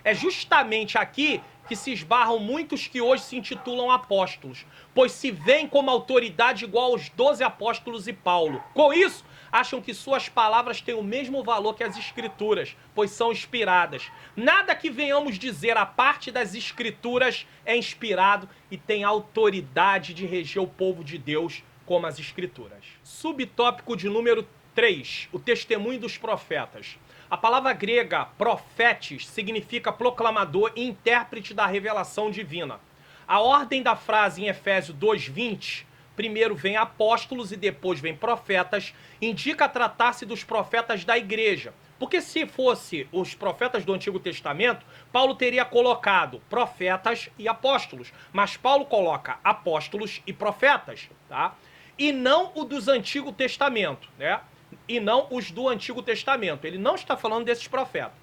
É justamente aqui que se esbarram muitos que hoje se intitulam apóstolos, pois se veem como autoridade igual aos 12 apóstolos e Paulo. Com isso, acham que suas palavras têm o mesmo valor que as escrituras, pois são inspiradas. Nada que venhamos dizer a parte das escrituras é inspirado e tem autoridade de reger o povo de Deus como as escrituras. Subtópico de número 3, o testemunho dos profetas. A palavra grega profetes significa proclamador e intérprete da revelação divina. A ordem da frase em Efésios 2:20, primeiro vem apóstolos e depois vem profetas, indica tratar-se dos profetas da igreja. Porque se fosse os profetas do Antigo Testamento, Paulo teria colocado profetas e apóstolos. Mas Paulo coloca apóstolos e profetas, tá? E não o dos Antigo Testamento, né? E não os do Antigo Testamento. Ele não está falando desses profetas.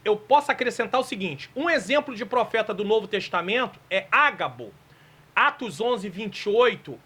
Eu posso acrescentar o seguinte, um exemplo de profeta do Novo Testamento é Ágabo. Atos 11:28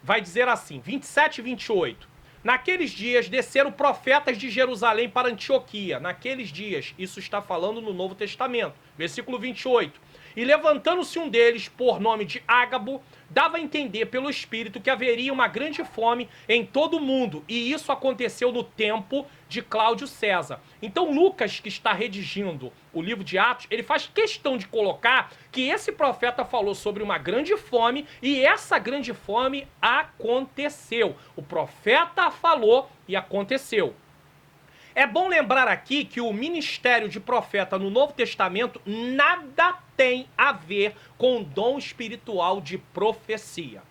vai dizer assim, 27 e 28. Naqueles dias desceram profetas de Jerusalém para Antioquia. Naqueles dias, isso está falando no Novo Testamento. Versículo 28. E levantando-se um deles, por nome de Ágabo, dava a entender pelo Espírito que haveria uma grande fome em todo o mundo. E isso aconteceu no tempo de Cláudio César. Então Lucas, que está redigindo o livro de Atos, ele faz questão de colocar que esse profeta falou sobre uma grande fome e essa grande fome aconteceu. O profeta falou e aconteceu. É bom lembrar aqui que o ministério de profeta no Novo Testamento nada tem a ver com o dom espiritual de profecia.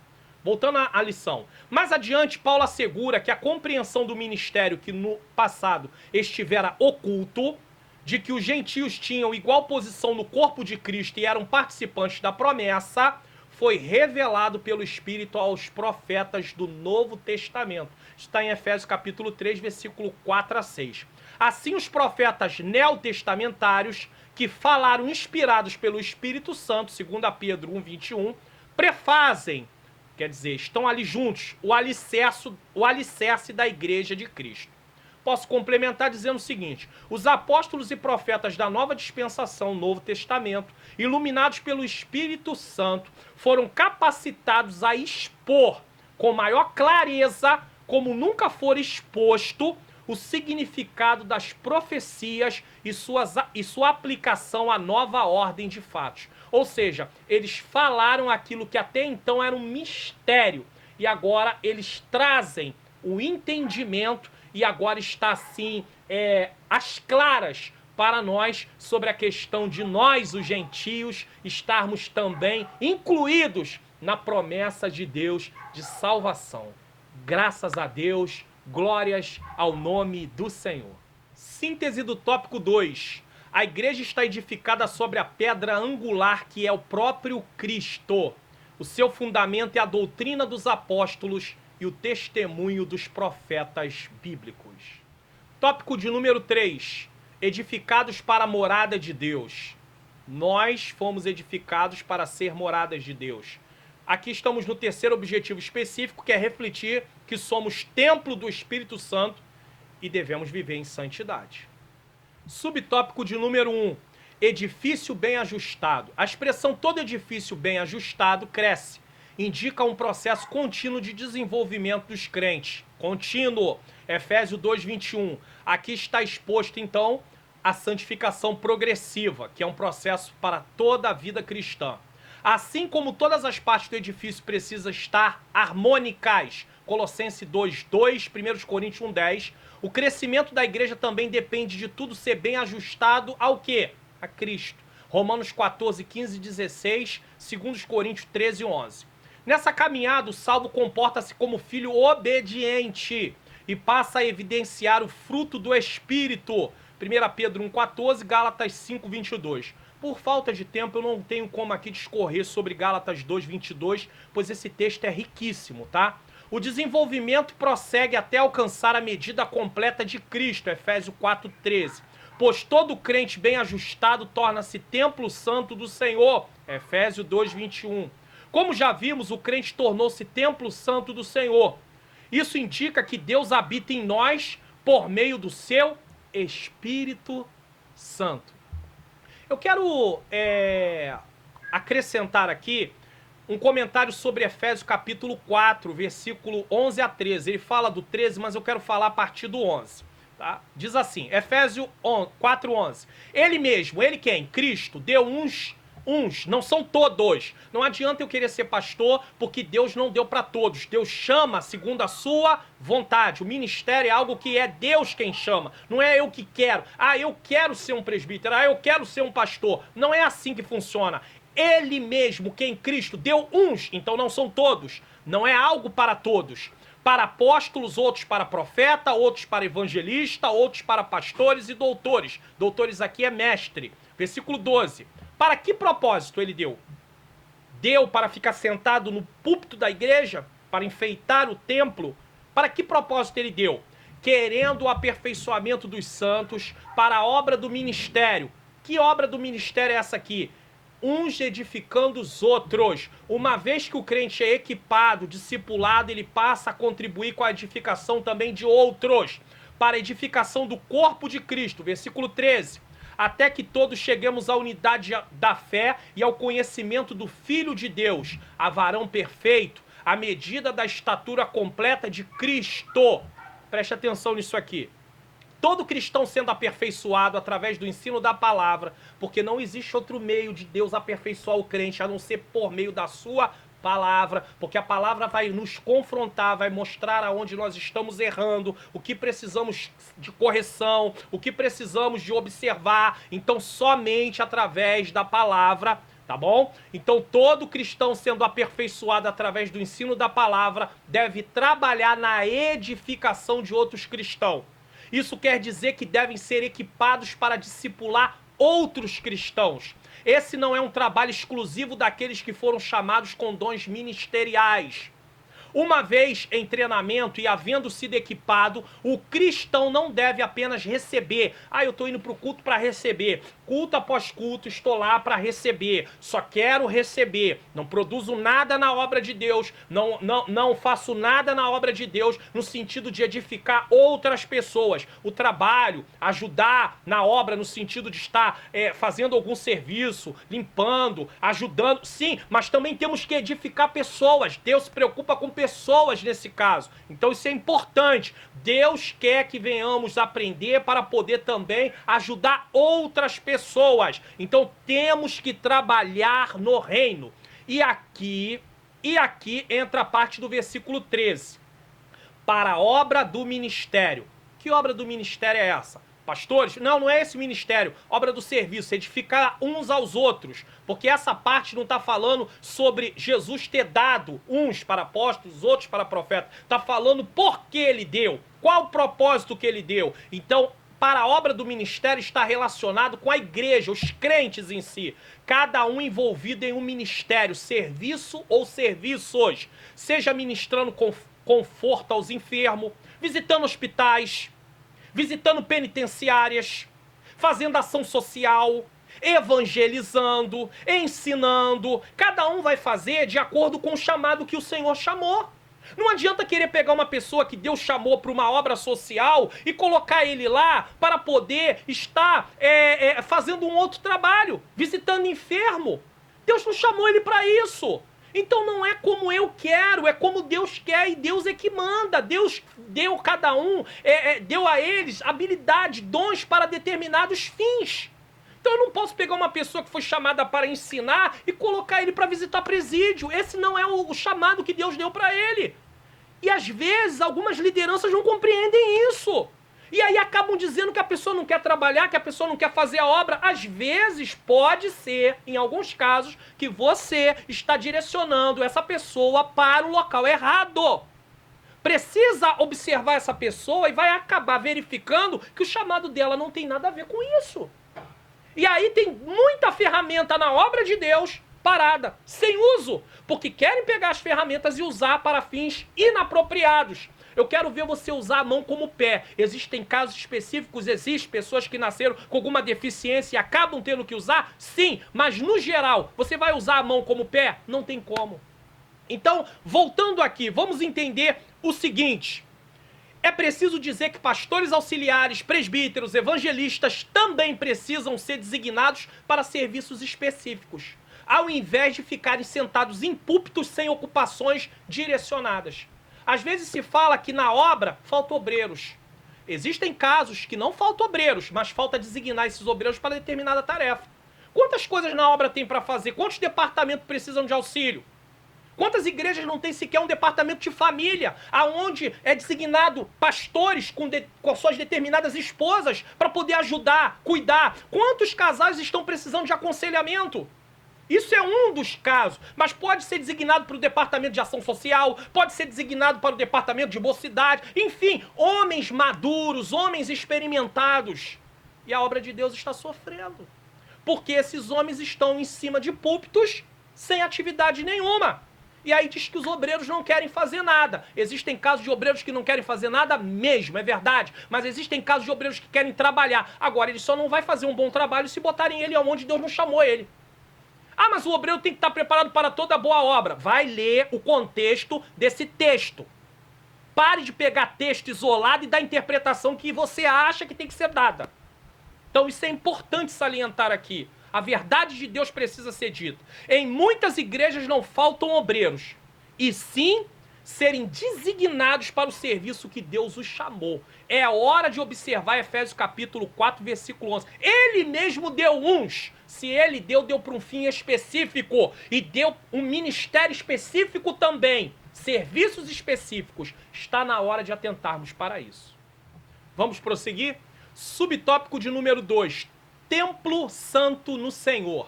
Voltando à lição. Mais adiante, Paulo assegura que a compreensão do ministério que no passado estivera oculto, de que os gentios tinham igual posição no corpo de Cristo e eram participantes da promessa, foi revelado pelo Espírito aos profetas do Novo Testamento. Está em Efésios capítulo 3, versículo 4 a 6. Assim, os profetas neotestamentários, que falaram inspirados pelo Espírito Santo, segundo Pedro 1:21, prefazem, quer dizer, estão ali juntos, o alicerce da igreja de Cristo. Posso complementar dizendo o seguinte, os apóstolos e profetas da nova dispensação, Novo Testamento, iluminados pelo Espírito Santo, foram capacitados a expor com maior clareza, como nunca for exposto, o significado das profecias e sua aplicação à nova ordem de fatos. Ou seja, eles falaram aquilo que até então era um mistério e agora eles trazem o entendimento e agora está assim, às claras para nós sobre a questão de nós, os gentios, estarmos também incluídos na promessa de Deus de salvação. Graças a Deus, glórias ao nome do Senhor. Síntese do tópico 2. A igreja está edificada sobre a pedra angular que é o próprio Cristo. O seu fundamento é a doutrina dos apóstolos e o testemunho dos profetas bíblicos. Tópico de número 3. Edificados para a morada de Deus. Nós fomos edificados para ser moradas de Deus. Aqui estamos no terceiro objetivo específico, que é refletir que somos templo do Espírito Santo e devemos viver em santidade. Subtópico de número 1. Edifício bem ajustado. A expressão todo edifício bem ajustado cresce. Indica um processo contínuo de desenvolvimento dos crentes. Contínuo. Efésios 2:21. Aqui está exposto, então, a santificação progressiva, que é um processo para toda a vida cristã. Assim como todas as partes do edifício precisam estar harmônicas, Colossenses 2:2, 1 Coríntios 1:10, o crescimento da igreja também depende de tudo ser bem ajustado ao quê? A Cristo. Romanos 14:15 e 16, 2 Coríntios 13:11. Nessa caminhada, o salvo comporta-se como filho obediente e passa a evidenciar o fruto do Espírito. 1 Pedro 1:14, Gálatas 5:22. Por falta de tempo, eu não tenho como aqui discorrer sobre Gálatas 2:22, pois esse texto é riquíssimo, tá? O desenvolvimento prossegue até alcançar a medida completa de Cristo, Efésios 4:13. Pois todo crente bem ajustado torna-se templo santo do Senhor, Efésios 2:21. Como já vimos, o crente tornou-se templo santo do Senhor. Isso indica que Deus habita em nós por meio do seu Espírito Santo. Eu quero acrescentar aqui um comentário sobre Efésios capítulo 4, versículo 11 a 13. Ele fala do 13, mas eu quero falar a partir do 11. Tá? Diz assim, Efésios 4:11. Ele mesmo, ele quem? Cristo, deu uns, não são todos. Não adianta eu querer ser pastor, porque Deus não deu para todos. Deus chama segundo a sua vontade. O ministério é algo que é Deus quem chama. Não é eu que quero. Ah, eu quero ser um presbítero. Ah, eu quero ser um pastor. Não é assim que funciona. Ele mesmo, quem Cristo, deu uns, então não são todos. Não é algo para todos. Para apóstolos, outros para profeta, outros para evangelista, outros para pastores e doutores. Doutores aqui é mestre. Versículo 12. Para que propósito ele deu? Deu para ficar sentado no púlpito da igreja? Para enfeitar o templo? Para que propósito ele deu? Querendo o aperfeiçoamento dos santos para a obra do ministério. Que obra do ministério é essa aqui? Uns edificando os outros. Uma vez que o crente é equipado, discipulado, ele passa a contribuir com a edificação também de outros, para a edificação do corpo de Cristo. Versículo 13. Até que todos cheguemos à unidade da fé e ao conhecimento do Filho de Deus, a varão perfeito, à medida da estatura completa de Cristo. Preste atenção nisso aqui. Todo cristão sendo aperfeiçoado através do ensino da palavra, porque não existe outro meio de Deus aperfeiçoar o crente, a não ser por meio da sua palavra, porque a palavra vai nos confrontar, vai mostrar aonde nós estamos errando, o que precisamos de correção, o que precisamos de observar, então somente através da palavra, tá bom? Então todo cristão sendo aperfeiçoado através do ensino da palavra deve trabalhar na edificação de outros cristãos. Isso quer dizer que devem ser equipados para discipular outros cristãos. Esse não é um trabalho exclusivo daqueles que foram chamados com dons ministeriais. Uma vez em treinamento e havendo sido equipado, o cristão não deve apenas receber. Ah, eu estou indo para o culto para receber. Culto após culto, estou lá para receber. Só quero receber. Não produzo nada na obra de Deus. Não faço nada na obra de Deus no sentido de edificar outras pessoas. O trabalho, ajudar na obra no sentido de estar fazendo algum serviço, limpando, ajudando. Sim, mas também temos que edificar pessoas. Deus se preocupa com pessoas nesse caso. Então isso é importante. Deus quer que venhamos aprender para poder também ajudar outras pessoas. Então temos que trabalhar no reino. E aqui entra a parte do versículo 13. Para a obra do ministério. Que obra do ministério é essa? Pastores? Não é esse ministério. Obra do serviço, edificar uns aos outros. Porque essa parte não está falando sobre Jesus ter dado uns para apóstolos, outros para profetas. Está falando por que ele deu. Qual o propósito que ele deu. Então, para a obra do ministério está relacionado com a igreja, os crentes em si. Cada um envolvido em um ministério, serviço ou serviços. Seja ministrando conforto aos enfermos, visitando hospitais, visitando penitenciárias, fazendo ação social, evangelizando, ensinando. Cada um vai fazer de acordo com o chamado que o Senhor chamou. Não adianta querer pegar uma pessoa que Deus chamou para uma obra social e colocar ele lá para poder estar fazendo um outro trabalho, visitando enfermo. Deus não chamou ele para isso. Então não é como eu quero, é como Deus quer e Deus é que manda. Deus deu cada um, deu a eles habilidade, dons para determinados fins. Então eu não posso pegar uma pessoa que foi chamada para ensinar e colocar ele para visitar presídio. Esse não é o chamado que Deus deu para ele. E às vezes algumas lideranças não compreendem isso. E aí acabam dizendo que a pessoa não quer trabalhar, que a pessoa não quer fazer a obra. Às vezes pode ser, em alguns casos, que você está direcionando essa pessoa para o local errado. Precisa observar essa pessoa e vai acabar verificando que o chamado dela não tem nada a ver com isso. E aí tem muita ferramenta na obra de Deus parada, sem uso, porque querem pegar as ferramentas e usar para fins inapropriados. Eu quero ver você usar a mão como pé. Existem casos específicos, existem pessoas que nasceram com alguma deficiência e acabam tendo que usar? Sim, mas no geral, você vai usar a mão como pé? Não tem como. Então, voltando aqui, vamos entender o seguinte. É preciso dizer que pastores auxiliares, presbíteros, evangelistas também precisam ser designados para serviços específicos, ao invés de ficarem sentados em púlpitos sem ocupações direcionadas. Às vezes se fala que na obra faltam obreiros. Existem casos que não faltam obreiros, mas falta designar esses obreiros para determinada tarefa. Quantas coisas na obra tem para fazer? Quantos departamentos precisam de auxílio? Quantas igrejas não tem sequer um departamento de família, aonde é designado pastores com suas determinadas esposas para poder ajudar, cuidar? Quantos casais estão precisando de aconselhamento? Isso é um dos casos, mas pode ser designado para o departamento de ação social, pode ser designado para o departamento de mocidade, enfim, homens maduros, homens experimentados. E a obra de Deus está sofrendo, porque esses homens estão em cima de púlpitos sem atividade nenhuma. E aí diz que os obreiros não querem fazer nada. Existem casos de obreiros que não querem fazer nada mesmo, é verdade. Mas existem casos de obreiros que querem trabalhar. Agora, ele só não vai fazer um bom trabalho se botarem ele onde Deus não chamou ele. Ah, mas o obreiro tem que estar preparado para toda boa obra. Vai ler o contexto desse texto. Pare de pegar texto isolado e dar a interpretação que você acha que tem que ser dada. Então isso é importante salientar aqui. A verdade de Deus precisa ser dita. Em muitas igrejas não faltam obreiros, e sim serem designados para o serviço que Deus os chamou. É hora de observar Efésios capítulo 4, versículo 11. Ele mesmo deu uns. Se ele deu para um fim específico. E deu um ministério específico também. Serviços específicos. Está na hora de atentarmos para isso. Vamos prosseguir? Subtópico de número 2. Templo santo no Senhor.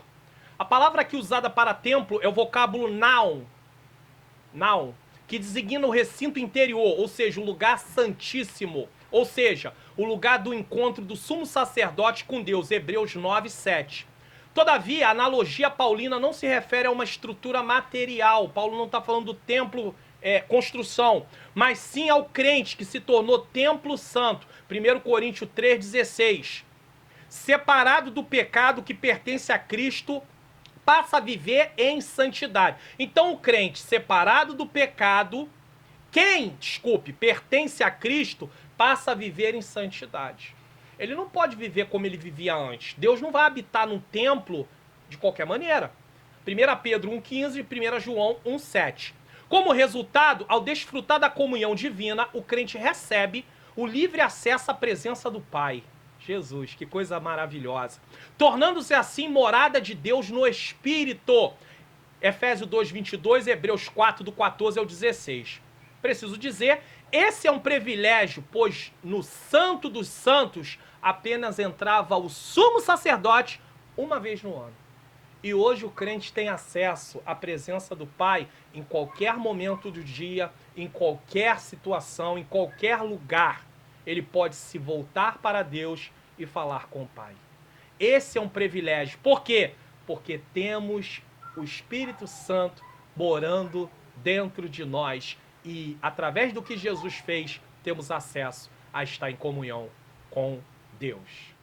A palavra aqui usada para templo é o vocábulo naum. Naum, que designa o recinto interior, ou seja, o lugar santíssimo. Ou seja, o lugar do encontro do sumo sacerdote com Deus. Hebreus 9, 7. Todavia, a analogia paulina não se refere a uma estrutura material. Paulo não está falando do templo, construção, mas sim ao crente que se tornou templo santo. 1 Coríntios 3,16. Separado do pecado que pertence a Cristo, passa a viver em santidade. Então o crente separado do pecado, pertence a Cristo, passa a viver em santidade. Ele não pode viver como ele vivia antes. Deus não vai habitar num templo de qualquer maneira. 1 Pedro 1,15 e 1 João 1,7. Como resultado, ao desfrutar da comunhão divina, o crente recebe o livre acesso à presença do Pai. Jesus, que coisa maravilhosa. Tornando-se assim morada de Deus no Espírito. Efésios 2:22, Hebreus 4, do 14 ao 16. Preciso dizer, esse é um privilégio, pois no Santo dos Santos apenas entrava o sumo sacerdote uma vez no ano. E hoje o crente tem acesso à presença do Pai em qualquer momento do dia, em qualquer situação, em qualquer lugar. Ele pode se voltar para Deus e falar com o Pai. Esse é um privilégio. Por quê? Porque temos o Espírito Santo morando dentro de nós. E através do que Jesus fez, temos acesso a estar em comunhão com Deus.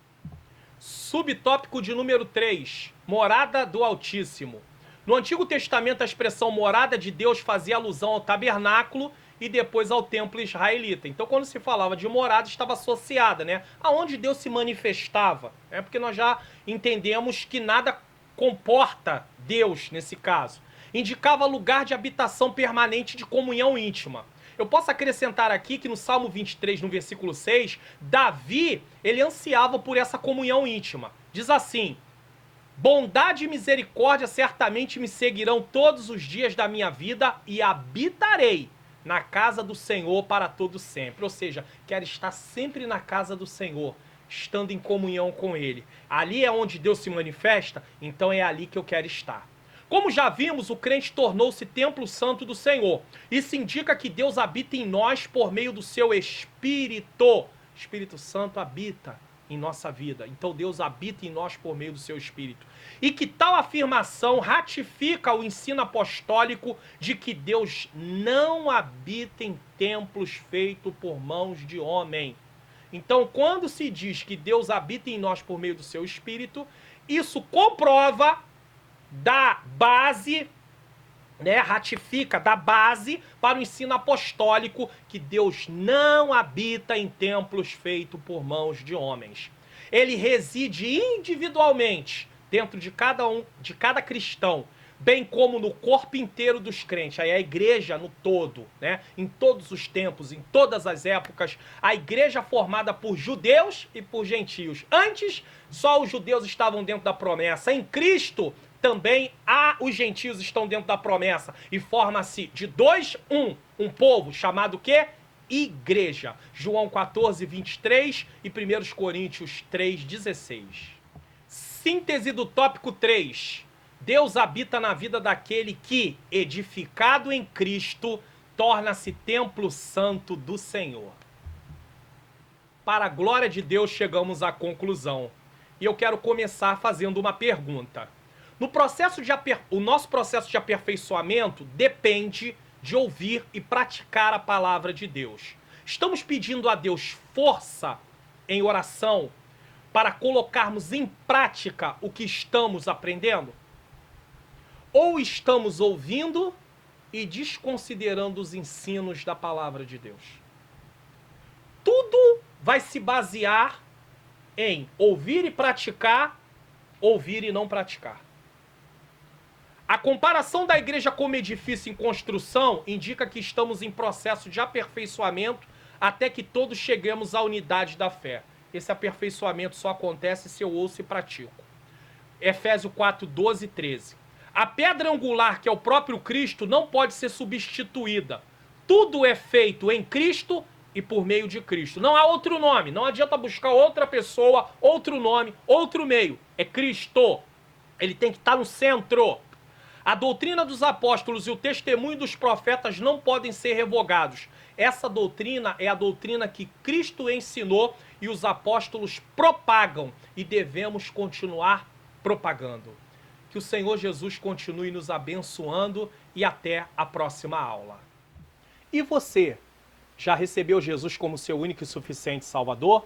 Subtópico de número 3. Morada do Altíssimo. No Antigo Testamento, a expressão morada de Deus fazia alusão ao tabernáculo e depois ao templo israelita. Então, quando se falava de morada, estava associada, né? Aonde Deus se manifestava. Porque nós já entendemos que nada comporta Deus nesse caso. Indicava lugar de habitação permanente de comunhão íntima. Eu posso acrescentar aqui que no Salmo 23, no versículo 6, Davi, ele ansiava por essa comunhão íntima. Diz assim: bondade e misericórdia certamente me seguirão todos os dias da minha vida e habitarei na casa do Senhor para todo sempre. Ou seja, quero estar sempre na casa do Senhor, estando em comunhão com Ele. Ali é onde Deus se manifesta, então é ali que eu quero estar. Como já vimos, o crente tornou-se templo santo do Senhor. Isso indica que Deus habita em nós por meio do seu Espírito. O Espírito Santo habita em nossa vida. Então Deus habita em nós por meio do seu Espírito. E que tal afirmação ratifica o ensino apostólico de que Deus não habita em templos feitos por mãos de homem. Então, quando se diz que Deus habita em nós por meio do seu Espírito, isso comprova, dá base, né, ratifica, dá base para o ensino apostólico que Deus não habita em templos feitos por mãos de homens. Ele reside individualmente dentro de cada cristão, bem como no corpo inteiro dos crentes. Aí a igreja no todo, né? Em todos os tempos, em todas as épocas, a igreja formada por judeus e por gentios. Antes, só os judeus estavam dentro da promessa. Em Cristo, também os gentios estão dentro da promessa. E forma-se de dois, um povo chamado o quê? Igreja. João 14, 23 e 1 Coríntios 3, 16. Síntese do tópico 3. Deus habita na vida daquele que, edificado em Cristo, torna-se templo santo do Senhor. Para a glória de Deus, chegamos à conclusão. E eu quero começar fazendo uma pergunta. O nosso processo de aperfeiçoamento depende de ouvir e praticar a palavra de Deus. Estamos pedindo a Deus força em oração para colocarmos em prática o que estamos aprendendo? Ou estamos ouvindo e desconsiderando os ensinos da palavra de Deus? Tudo vai se basear em ouvir e praticar, ouvir e não praticar. A comparação da igreja como edifício em construção indica que estamos em processo de aperfeiçoamento até que todos cheguemos à unidade da fé. Esse aperfeiçoamento só acontece se eu ouço e pratico. Efésios 4, 12 e 13. A pedra angular, que é o próprio Cristo, não pode ser substituída. Tudo é feito em Cristo e por meio de Cristo. Não há outro nome. Não adianta buscar outra pessoa, outro nome, outro meio. É Cristo. Ele tem que estar no centro. A doutrina dos apóstolos e o testemunho dos profetas não podem ser revogados. Essa doutrina é a doutrina que Cristo ensinou e os apóstolos propagam e devemos continuar propagando. Que o Senhor Jesus continue nos abençoando e até a próxima aula. E você, já recebeu Jesus como seu único e suficiente Salvador?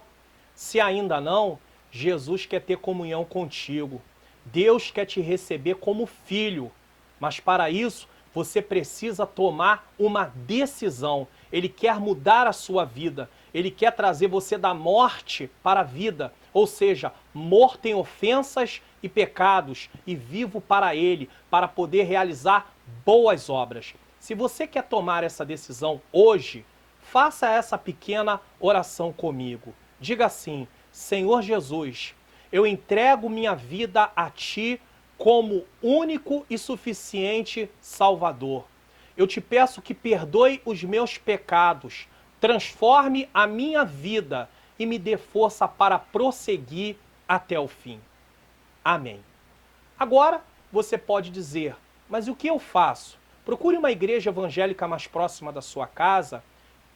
Se ainda não, Jesus quer ter comunhão contigo. Deus quer te receber como filho. Mas para isso, você precisa tomar uma decisão. Ele quer mudar a sua vida. Ele quer trazer você da morte para a vida. Ou seja, morto em ofensas e pecados e vivo para Ele, para poder realizar boas obras. Se você quer tomar essa decisão hoje, faça essa pequena oração comigo. Diga assim: Senhor Jesus, eu entrego minha vida a Ti como único e suficiente Salvador. Eu te peço que perdoe os meus pecados, transforme a minha vida e me dê força para prosseguir até o fim. Amém. Agora você pode dizer: mas o que eu faço? Procure uma igreja evangélica mais próxima da sua casa,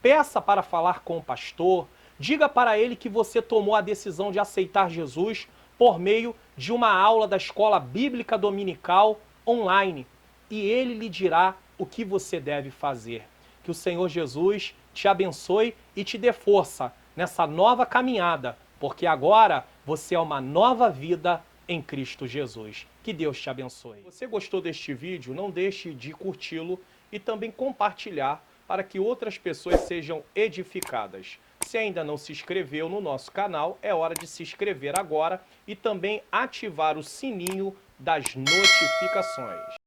peça para falar com o pastor, diga para ele que você tomou a decisão de aceitar Jesus por meio de uma aula da Escola Bíblica Dominical online, e ele lhe dirá o que você deve fazer. Que o Senhor Jesus te abençoe e te dê força nessa nova caminhada, porque agora você é uma nova vida em Cristo Jesus. Que Deus te abençoe. Se você gostou deste vídeo, não deixe de curti-lo e também compartilhar para que outras pessoas sejam edificadas. Se ainda não se inscreveu no nosso canal, é hora de se inscrever agora e também ativar o sininho das notificações.